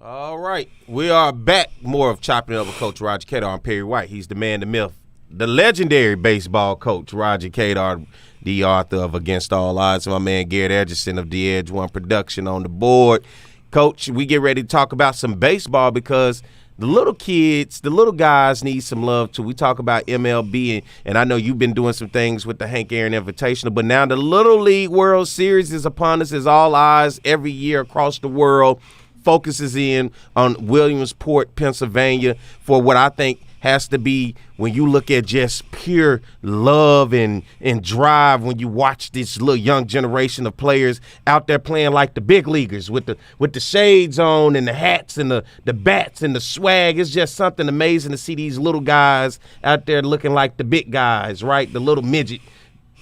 Speaker 2: All right, we are back. More of Chopping It Up with Coach Roger Cador. I'm Perry White. He's the man, the myth, the legendary baseball coach, Roger Cador, the author of Against All Odds. My man, Garrett Edgerson of The Edge One Production on the board. Coach, we get ready to talk about some baseball because the little kids, the little guys need some love too. We talk about MLB, and I know you've been doing some things with the Hank Aaron Invitational, but now the Little League World Series is upon us as all eyes every year across the world focuses in on Williamsport, Pennsylvania, for what I think has to be, when you look at just pure love and drive, when you watch this little young generation of players out there playing like the big leaguers with the shades on and the hats and the bats and the swag. It's just something amazing to see these little guys out there looking like the big guys, right? The little midget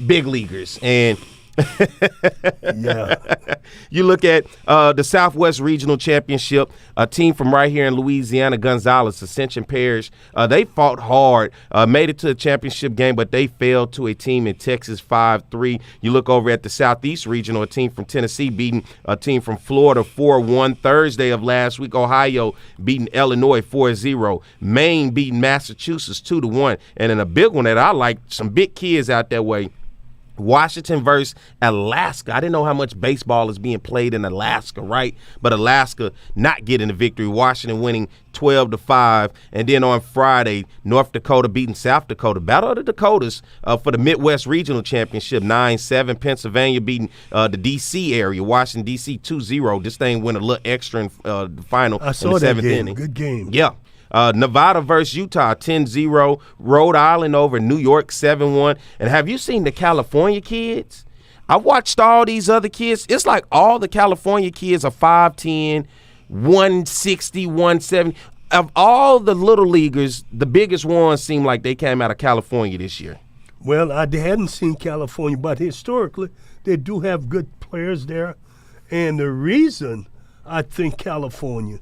Speaker 2: big leaguers. And
Speaker 3: Yeah.
Speaker 2: you look at the Southwest Regional Championship, a team from right here in Louisiana, Gonzales, Ascension Parish. They fought hard, made it to a championship game, but they fell to a team in Texas 5-3. You look over at the Southeast Regional, a team from Tennessee beating a team from Florida 4-1. Thursday of last week, Ohio beating Illinois 4-0. Maine beating Massachusetts 2-1. And in a big one that I like, some big kids out that way, Washington versus Alaska. I didn't know how much baseball is being played in Alaska, right? But Alaska not getting the victory. Washington winning 12-5. And then on Friday, North Dakota beating South Dakota. Battle of the Dakotas for the Midwest Regional Championship, 9-7. Pennsylvania beating the D.C. area, Washington, D.C. 2-0. This thing went a little extra in the final.
Speaker 3: I saw
Speaker 2: in the
Speaker 3: that
Speaker 2: seventh
Speaker 3: game.
Speaker 2: inning.
Speaker 3: Good game.
Speaker 2: Yeah. Nevada versus Utah, 10-0. Rhode Island over New York, 7-1. And have you seen the California kids? I watched all these other kids. It's like all the California kids are 5'10", 160, 170. Of all the little leaguers, the biggest ones seem like they came out of California this year.
Speaker 3: Well, I hadn't seen California, but historically, they do have good players there. And the reason I think California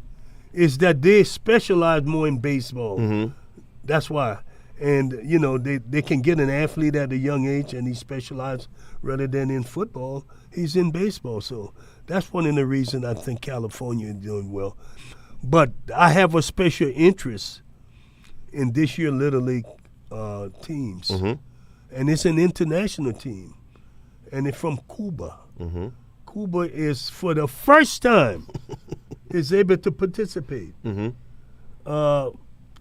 Speaker 3: is that they specialize more in baseball.
Speaker 2: Mm-hmm.
Speaker 3: That's why. And, you know, they can get an athlete at a young age and he specializes rather than in football. He's in baseball. So that's one of the reasons I think California is doing well. But I have a special interest in this year Little League teams.
Speaker 2: Mm-hmm.
Speaker 3: And it's an international team. And it's from Cuba.
Speaker 2: Mm-hmm.
Speaker 3: Cuba is, for the first time, is able to participate.
Speaker 2: Mm-hmm.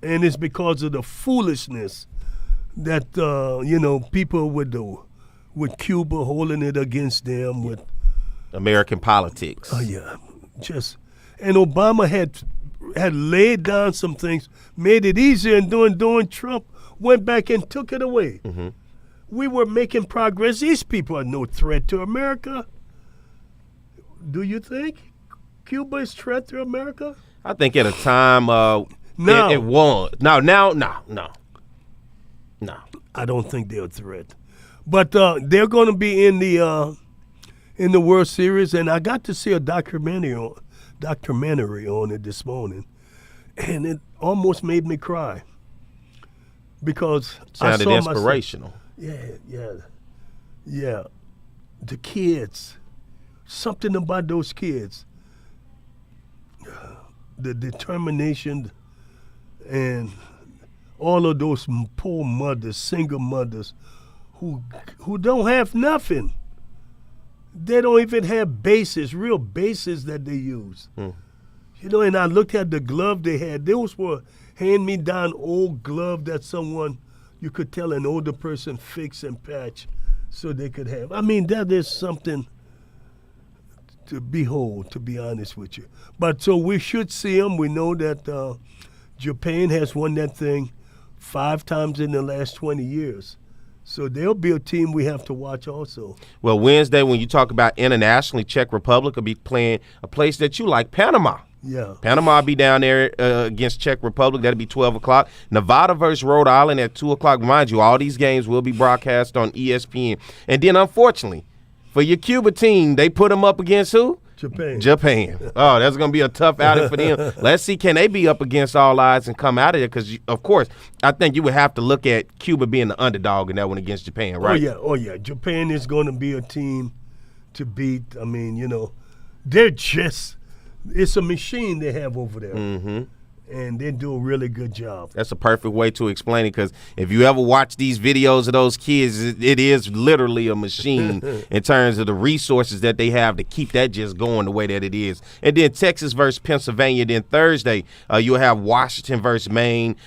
Speaker 3: And it's because of the foolishness that, people with Cuba holding it against them with
Speaker 2: American politics.
Speaker 3: Oh, yeah. And Obama had laid down some things, made it easier, and during Trump went back and took it away.
Speaker 2: Mm-hmm.
Speaker 3: We were making progress. These people are no threat to America. Do you think Cuba is a threat to America?
Speaker 2: I think at a time
Speaker 3: No.
Speaker 2: it was. No.
Speaker 3: I don't think they're a threat. But they're going to be in the World Series, and I got to see a documentary on it this morning, and it almost made me cry because
Speaker 2: Sounded
Speaker 3: I saw
Speaker 2: inspirational.
Speaker 3: Yeah. The kids, something about those kids, the determination, and all of those poor mothers, single mothers, who don't have nothing. They don't even have bases, real bases that they use. You know, and I looked at the glove they had. Those were hand-me-down old glove that you could tell an older person fix and patch so they could have. I mean, that is something to behold, to be honest with you. But so we should see them. We know that Japan has won that thing 5 times in the last 20 years. So they'll be a team we have to watch also.
Speaker 2: Well, Wednesday, when you talk about internationally, Czech Republic will be playing a place that you like, Panama.
Speaker 3: Yeah.
Speaker 2: Panama will be down there against Czech Republic. That'll be 12 o'clock. Nevada versus Rhode Island at 2 o'clock. Mind you, all these games will be broadcast on ESPN. And then, unfortunately, for your Cuba team, they put them up against who? Japan. Oh, that's going to be a tough outing for them. Let's see, can they be up against all odds and come out of there? Because, of course, I think you would have to look at Cuba being the underdog in that one against Japan, right?
Speaker 3: Oh, yeah. Japan is going to be a team to beat. I mean, they're just – it's a machine they have over there.
Speaker 2: Mm-hmm.
Speaker 3: And they do a really good job.
Speaker 2: That's a perfect way to explain it, because if you ever watch these videos of those kids, it is literally a machine in terms of the resources that they have to keep that just going the way that it is. And then Texas versus Pennsylvania. Then Thursday, you'll have Washington versus Maine,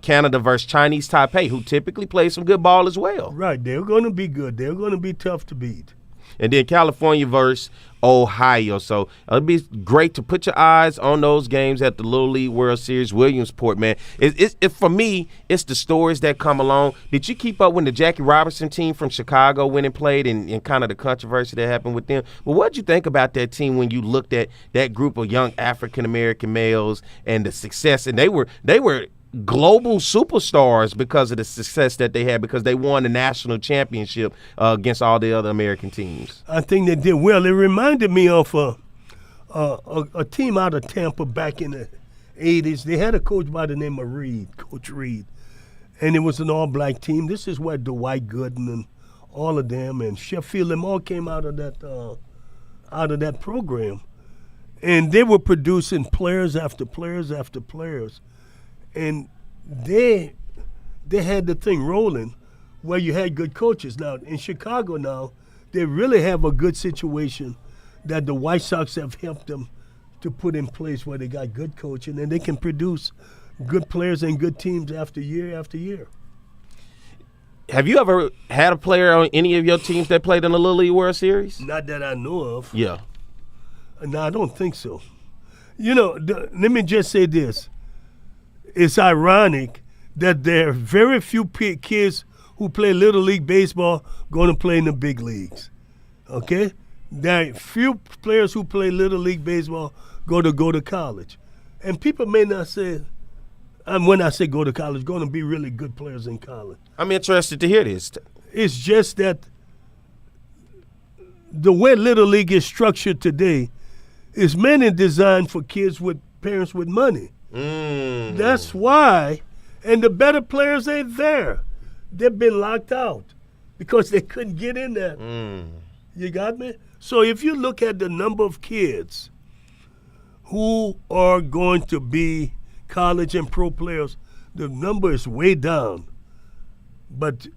Speaker 2: Canada versus Chinese Taipei, who typically play some good ball as well.
Speaker 3: Right. They're going to be good. They're going to be tough to beat.
Speaker 2: And then California versus Ohio. So it'll be great to put your eyes on those games at the Little League World Series, Williamsport, man. For me, it's the stories that come along. Did you keep up when the Jackie Robinson team from Chicago went and played and kind of the controversy that happened with them? Well, what did you think about that team when you looked at that group of young African-American males and the success? And they were global superstars because of the success that they had, because they won the national championship against all the other American teams.
Speaker 3: I think they did well. It reminded me of a team out of Tampa back in the 80s. They had a coach by the name of Coach Reed, and it was an all-black team. This is where Dwight Gooden and all of them and Sheffield, them all came out of that program. And they were producing players after players after players. And they had the thing rolling where you had good coaches. Now, in Chicago now, they really have a good situation that the White Sox have helped them to put in place where they got good coaching and they can produce good players and good teams after year.
Speaker 2: Have you ever had a player on any of your teams that played in the Little League World Series?
Speaker 3: Not that I know of.
Speaker 2: Yeah.
Speaker 3: No, I don't think so. You know, let me just say this. It's ironic that there are very few kids who play Little League Baseball going to play in the big leagues, okay? There are few players who play Little League Baseball go to college. And people may not say, when I say go to college, going to be really good players in college.
Speaker 2: I'm interested to hear this.
Speaker 3: It's just that the way Little League is structured today is mainly designed for kids with parents with money. That's why, and the better players ain't there. They've been locked out because they couldn't get in there. You got me? So if you look at the number of kids who are going to be college and pro players, the number is way down. But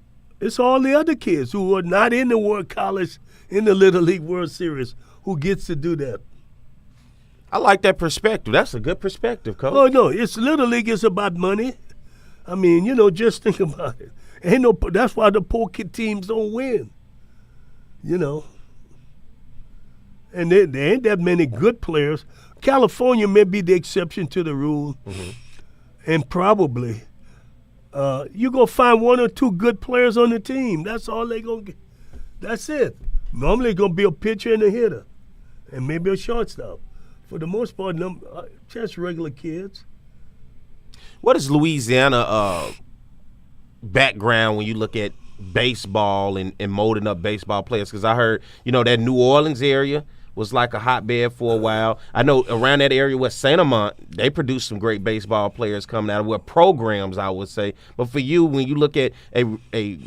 Speaker 3: it's all the other kids who are not in the World College, in the Little League World Series, who gets to do that.
Speaker 2: I like that perspective. That's a good perspective, Coach.
Speaker 3: Oh, no, it's Little League is about money. I mean, you know, just think about it. That's why the poor kid teams don't win, you know. And there ain't that many good players. California may be the exception to the rule. And probably you're going to find one or two good players on the team. That's all they're going to get. That's it. Normally it's going to be a pitcher and a hitter and maybe a shortstop. For the most part, just regular kids.
Speaker 2: What is Louisiana background when you look at baseball and molding up baseball players? Because I heard, you know, that New Orleans area was like a hotbed for a while. I know around that area with St. Amant, they produced some great baseball players coming out of programs, I would say. But for you, when you look at a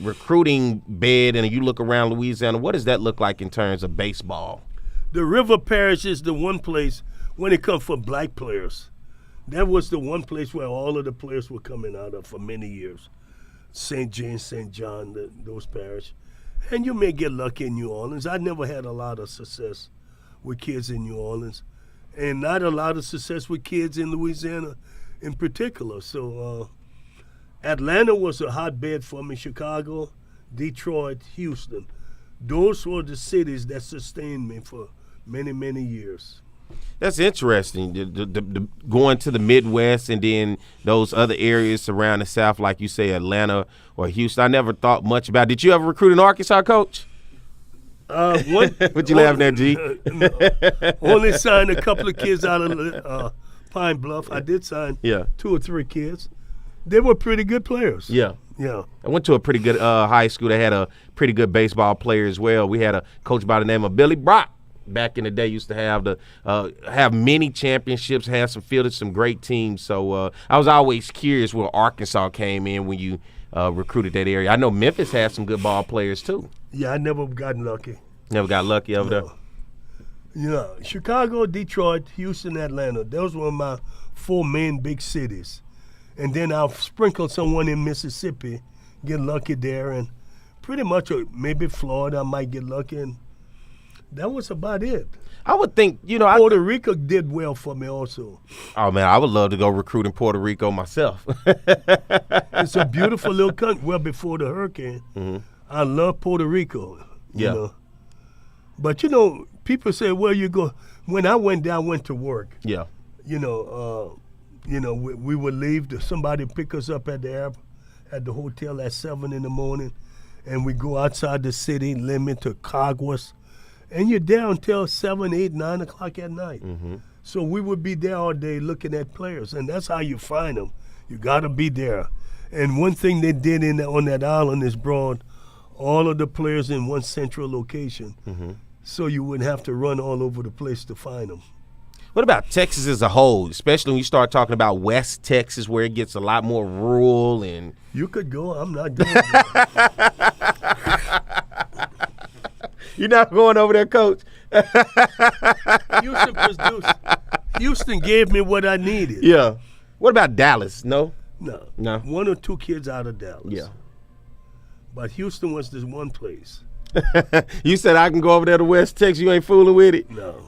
Speaker 2: recruiting bed and you look around Louisiana, what does that look like in terms of baseball?
Speaker 3: The River Parish is the one place when it comes for black players. That was the one place where all of the players were coming out of for many years. St. James, St. John, those parish. And you may get lucky in New Orleans. I never had a lot of success with kids in New Orleans, and not a lot of success with kids in Louisiana in particular. So Atlanta was a hotbed for me, Chicago, Detroit, Houston. Those were the cities that sustained me for many, many years.
Speaker 2: That's interesting, the going to the Midwest and then those other areas around the South, like you say, Atlanta or Houston. I never thought much about it. Did you ever recruit in Arkansas, Coach?
Speaker 3: What
Speaker 2: you laughing at, G?
Speaker 3: Only signed a couple of kids out of Pine Bluff. I did sign 2 or 3 kids. They were pretty good players.
Speaker 2: Yeah. I went to a pretty good high school that had a pretty good baseball player as well. We had a coach by the name of Billy Brock. Back in the day, used to have many championships, fielded some great teams. So I was always curious where Arkansas came in when you recruited that area. I know Memphis had some good ball players too.
Speaker 3: Yeah, I never got lucky.
Speaker 2: Never got lucky over there.
Speaker 3: You know, Chicago, Detroit, Houston, Atlanta. Those were my 4 main big cities. And then I'll sprinkle someone in Mississippi, get lucky there, and pretty much maybe Florida I might get lucky, and that was about it.
Speaker 2: I would think, you know,
Speaker 3: Puerto Rico did well for me also.
Speaker 2: Oh, man, I would love to go recruit in Puerto Rico myself.
Speaker 3: It's a beautiful little country. Well, before the hurricane, I love Puerto Rico. You know? But, you know, people say, well, you go. When I went there, I went to work.
Speaker 2: Yeah.
Speaker 3: You know, we would leave. Somebody pick us up at the hotel at 7 in the morning, and we go outside the city limit to Caguas. And you're there until 7, 8, 9 o'clock at night. So we would be there all day looking at players, and that's how you find them. You got to be there. And one thing they did on that island is brought all of the players in one central location, so you wouldn't have to run all over the place to find them.
Speaker 2: What about Texas as a whole, especially when you start talking about West Texas, where it gets a lot more rural and?
Speaker 3: You could go. I'm not going there.
Speaker 2: You're not going over there, Coach?
Speaker 3: Houston gave me what I needed.
Speaker 2: Yeah. What about Dallas? No?
Speaker 3: No. 1 or 2 kids out of Dallas.
Speaker 2: Yeah.
Speaker 3: but Houston was the one place.
Speaker 2: You said I can go over there to West Texas. You ain't fooling with it?
Speaker 3: No.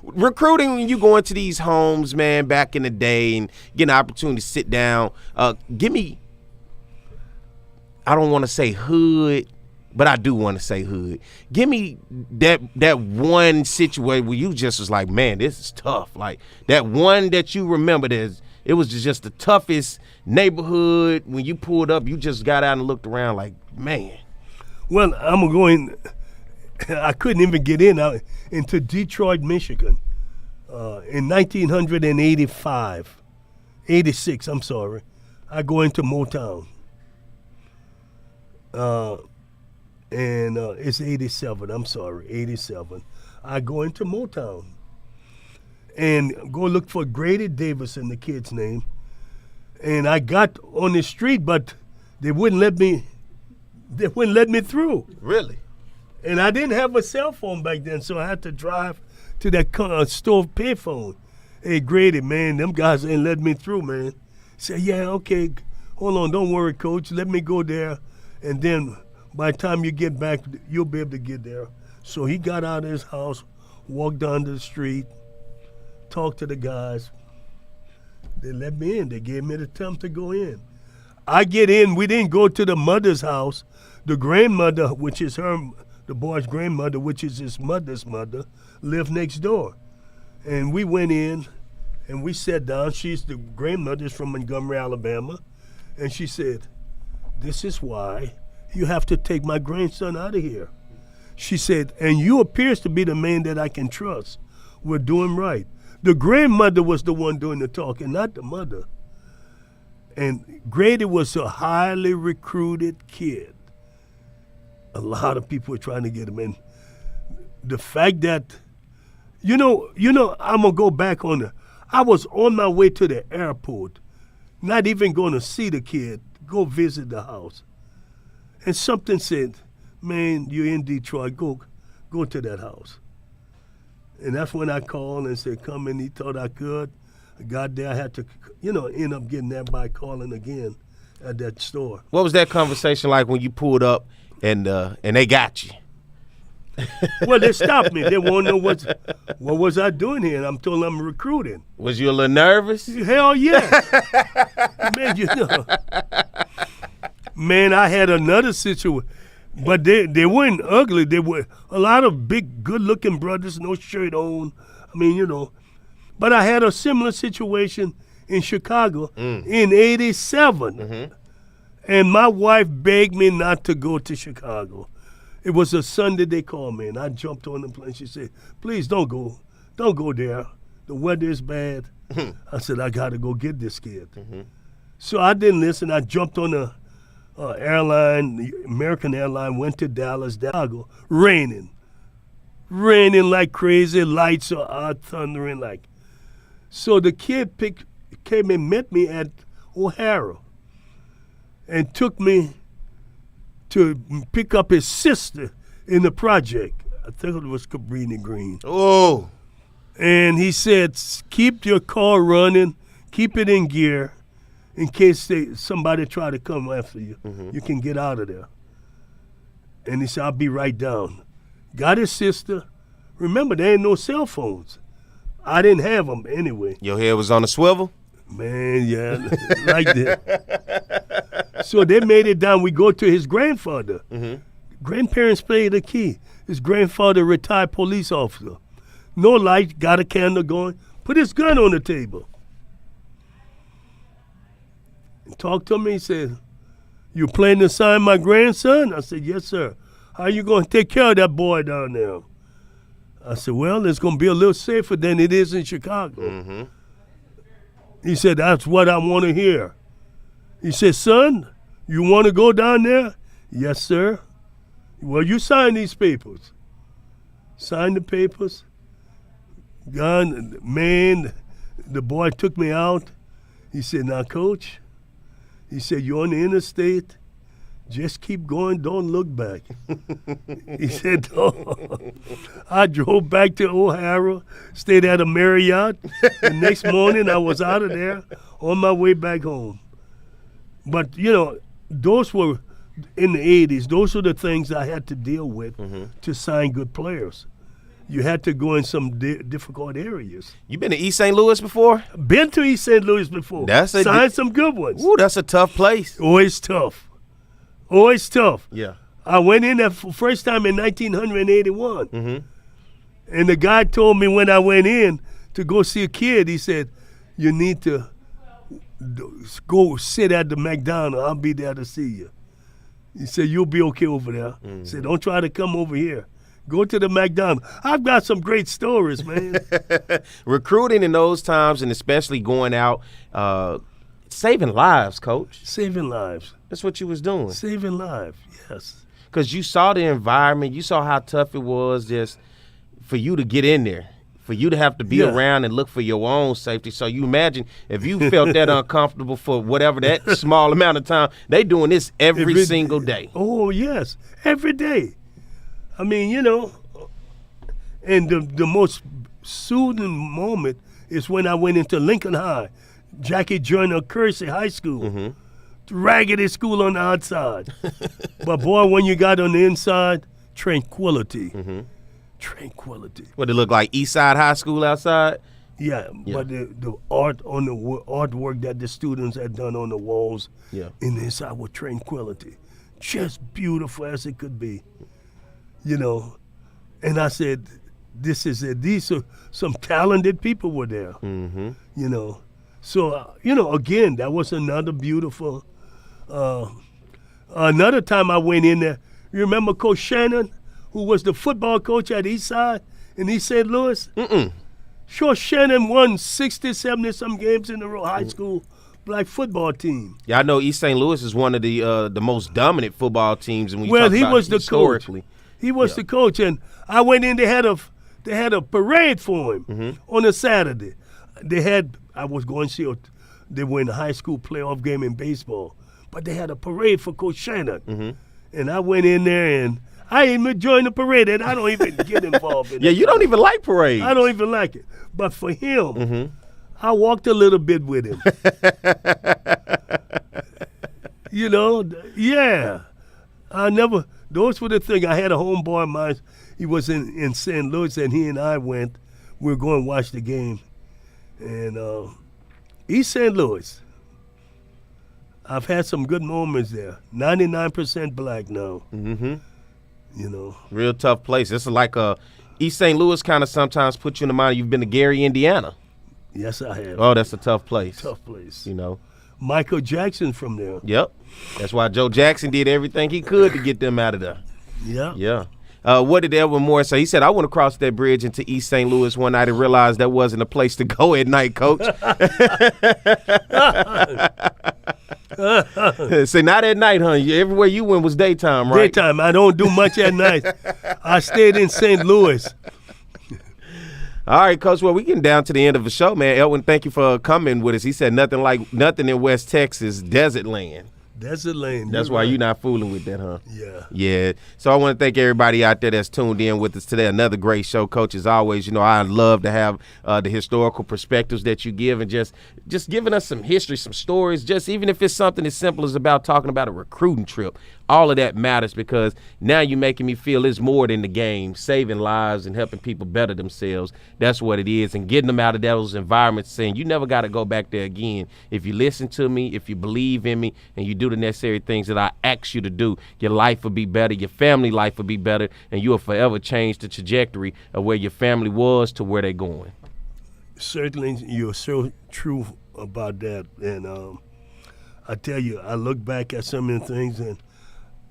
Speaker 2: Recruiting, when you go into these homes, man, back in the day and get an opportunity to sit down, give me, I don't want to say hood, but I do want to say hood. Give me that one situation where you just was like, man, this is tough. Like that one that you remember it was just the toughest neighborhood. When you pulled up, you just got out and looked around like, man.
Speaker 3: Well, I'm going. I couldn't even get into Detroit, Michigan, in 86. I'm sorry. I go into Motown, and it's 87. I'm sorry, 87. I go into Motown and go look for Grady Davison, the kid's name, and I got on the street, but they wouldn't let me. They wouldn't let me through.
Speaker 2: Really?
Speaker 3: And I didn't have a cell phone back then, so I had to drive to that store payphone. Hey, Grady, man, them guys ain't letting me through, man. Say, yeah, okay, hold on, don't worry, coach. Let me go there, and then by the time you get back, you'll be able to get there. So he got out of his house, walked down the street, talked to the guys. They let me in. They gave me the time to go in. I get in. We didn't go to the mother's house. The grandmother, which is the boy's grandmother, which is his mother's mother, lived next door. And we went in and we sat down. The grandmother's from Montgomery, Alabama. And she said, this is why you have to take my grandson out of here. She said, and you appears to be the man that I can trust. We're doing right. The grandmother was the one doing the talking, not the mother. And Grady was a highly recruited kid. A lot of people were trying to get him in. The fact that, I'm going to go back on I was on my way to the airport, not even going to see the kid, go visit the house. And something said, man, you're in Detroit, go to that house. And that's when I called and said, come in. He thought I could. I got there. I had to, end up getting there by calling again at that store.
Speaker 2: What was that conversation like when you pulled up and they got you?
Speaker 3: Well, they stopped me. They want to know what was I doing here. And I'm told I'm recruiting.
Speaker 2: Was you a little nervous?
Speaker 3: Hell yeah. Man, I had another situation. But they weren't ugly. They were a lot of big, good-looking brothers, no shirt on. I mean, But I had a similar situation in Chicago in 87. Mm-hmm. And my wife begged me not to go to Chicago. It was a Sunday they called me, and I jumped on the plane. She said, please don't go. Don't go there. The weather is bad. Mm-hmm. I said, I got to go get this kid. Mm-hmm. So I didn't listen. I jumped on the American airline, went to Dallas, raining like crazy, lights are out, thundering like. So the kid came and met me at O'Hara and took me to pick up his sister in the project. I think it was Cabrini Green.
Speaker 2: Oh.
Speaker 3: And he said, keep your car running, keep it in gear, in case somebody try to come after you. Mm-hmm. You can get out of there. And he said, I'll be right down. Got his sister. Remember, there ain't no cell phones. I didn't have them anyway.
Speaker 2: Your head was on a swivel?
Speaker 3: Man, yeah, like that. So they made it down. We go to his grandfather. Mm-hmm. Grandparents played the key. His grandfather, retired police officer. No light, got a candle going, put his gun on the table. Talked to me, he said, you planning to sign my grandson? I said, yes, sir. How you going to take care of that boy down there? I said, well, it's going to be a little safer than it is in Chicago. Mm-hmm. He said, that's what I want to hear. He said, son, you want to go down there? Yes, sir. Well, you sign these papers. Sign the papers. Gun, man, the boy took me out. He said, now, coach, he said, you're on the interstate. Just keep going. Don't look back. He said, no. I drove back to O'Hara, stayed at a Marriott. The next morning, I was out of there on my way back home. But, you know, those were, in the 80s, those were the things I had to deal with to sign good players. You had to go in some difficult areas.
Speaker 2: You been to East St. Louis before?
Speaker 3: Been to East St. Louis before. Signed some good ones.
Speaker 2: Ooh, that's a tough place.
Speaker 3: Always tough. Always tough.
Speaker 2: Yeah.
Speaker 3: I went in there for first time in 1981. And the guy told me when I went in to go see a kid, he said, you need to go sit at the McDonald's. I'll be there to see you. He said, you'll be okay over there. He said, don't try to come over here. Go to the McDonald's. I've got some great stories, man.
Speaker 2: Recruiting in those times, and especially going out, saving lives, Coach.
Speaker 3: Saving lives.
Speaker 2: That's what you was doing.
Speaker 3: Saving lives, yes.
Speaker 2: Because you saw the environment. You saw how tough it was just for you to get in there, for you to have to be around and look for your own safety. So you imagine if you felt that uncomfortable for whatever that small amount of time, they doing this every single day.
Speaker 3: Oh, yes, every day. I mean, you know, and the most soothing moment is when I went into Lincoln High, Jackie Joyner Kersey High School, raggedy school on the outside. But, boy, when you got on the inside, tranquility. Tranquility.
Speaker 2: What it look like, East Side High School outside?
Speaker 3: Yeah, but the art on the artwork that the students had done on the walls in the inside was tranquility. Just beautiful as it could be. You know, and I said, this is it. These are some talented people were there, you know. So, you know, again, that was another beautiful, another time I went in there. You remember Coach Shannon, who was the football coach at Eastside in East St. Louis? Sure, Shannon won 60, 70-some games in a row, high school black football team.
Speaker 2: Yeah, I know East St. Louis is one of the most dominant football teams. And when you
Speaker 3: well,
Speaker 2: talk
Speaker 3: he
Speaker 2: about
Speaker 3: was the coach.
Speaker 2: historically.
Speaker 3: He was the coach, and I went in. They had a parade for him on a Saturday. I was going to see they were in a high school playoff game in baseball, but they had a parade for Coach Shannon, and I went in there and I didn't even join the parade, and I don't even get involved in it.
Speaker 2: Yeah, you don't even like parades.
Speaker 3: I don't even like it, but for him, I walked a little bit with him. You know, those were the things. I had a homeboy of mine. He was in St. Louis, and he and I went. We were going to watch the game. And East St. Louis, I've had some good moments there. 99% black now. You know.
Speaker 2: Real tough place. It's like East St. Louis kind of sometimes put you in the mind you've been to Gary, Indiana.
Speaker 3: Yes, I have.
Speaker 2: Oh, that's a tough place.
Speaker 3: Tough place.
Speaker 2: You know.
Speaker 3: Michael Jackson from there.
Speaker 2: Yep. That's why Joe Jackson did everything he could to get them out of there.
Speaker 3: Yeah.
Speaker 2: Yeah. What did Edwin Moore say? He said, I went across that bridge into East St. Louis one night and realized that wasn't a place to go at night, Coach. Say, not at night, huh? Everywhere you went was daytime, right?
Speaker 3: Daytime. I don't do much at night. I stayed in St. Louis.
Speaker 2: All right, Coach. Well, we're getting down to the end of the show, man. Elwin, thank you for coming with us. He said nothing in West Texas, desert land.
Speaker 3: Desert land.
Speaker 2: That's why you're not fooling with that, huh?
Speaker 3: Yeah.
Speaker 2: Yeah. So I want to thank everybody out there that's tuned in with us today. Another great show, Coach. As always, you know, I love to have the historical perspectives that you give and just giving us some history, some stories, just even if it's something as simple as about talking about a recruiting trip. All of that matters because now you're making me feel it's more than the game, saving lives and helping people better themselves. That's what it is, and getting them out of those environments, saying you never got to go back there again. If you listen to me, if you believe in me, and you do the necessary things that I ask you to do, your life will be better, your family life will be better, and you will forever change the trajectory of where your family was to where they're going.
Speaker 3: Certainly, you're so true about that. And I tell you, I look back at some of the things, and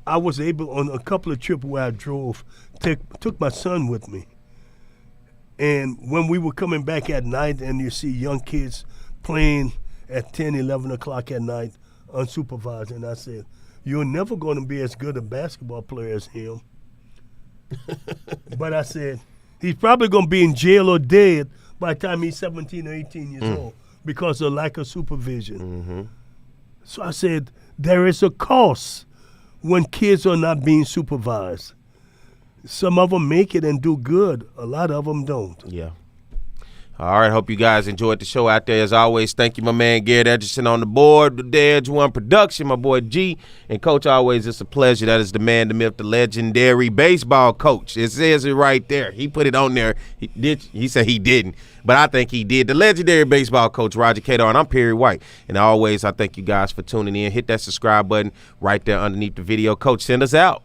Speaker 3: I was able, on a couple of trips where I drove, took my son with me. And when we were coming back at night and you see young kids playing at 10, 11 o'clock at night, unsupervised, and I said, you're never going to be as good a basketball player as him. But I said, he's probably going to be in jail or dead by the time he's 17 or 18 years old because of lack of supervision. So I said, there is a cost when kids are not being supervised. Some of them make it and do good. A lot of them don't.
Speaker 2: Yeah. All right, hope you guys enjoyed the show out there. As always, thank you, my man Garrett Edgerton on the board, the Edge One Production, my boy G. And Coach, always, it's a pleasure. That is the man, the myth, the legendary baseball coach. It says it right there. He put it on there. He said he didn't, but I think he did. The legendary baseball coach, Roger Cador, and I'm Perry White. And always, I thank you guys for tuning in. Hit that subscribe button right there underneath the video. Coach, send us out.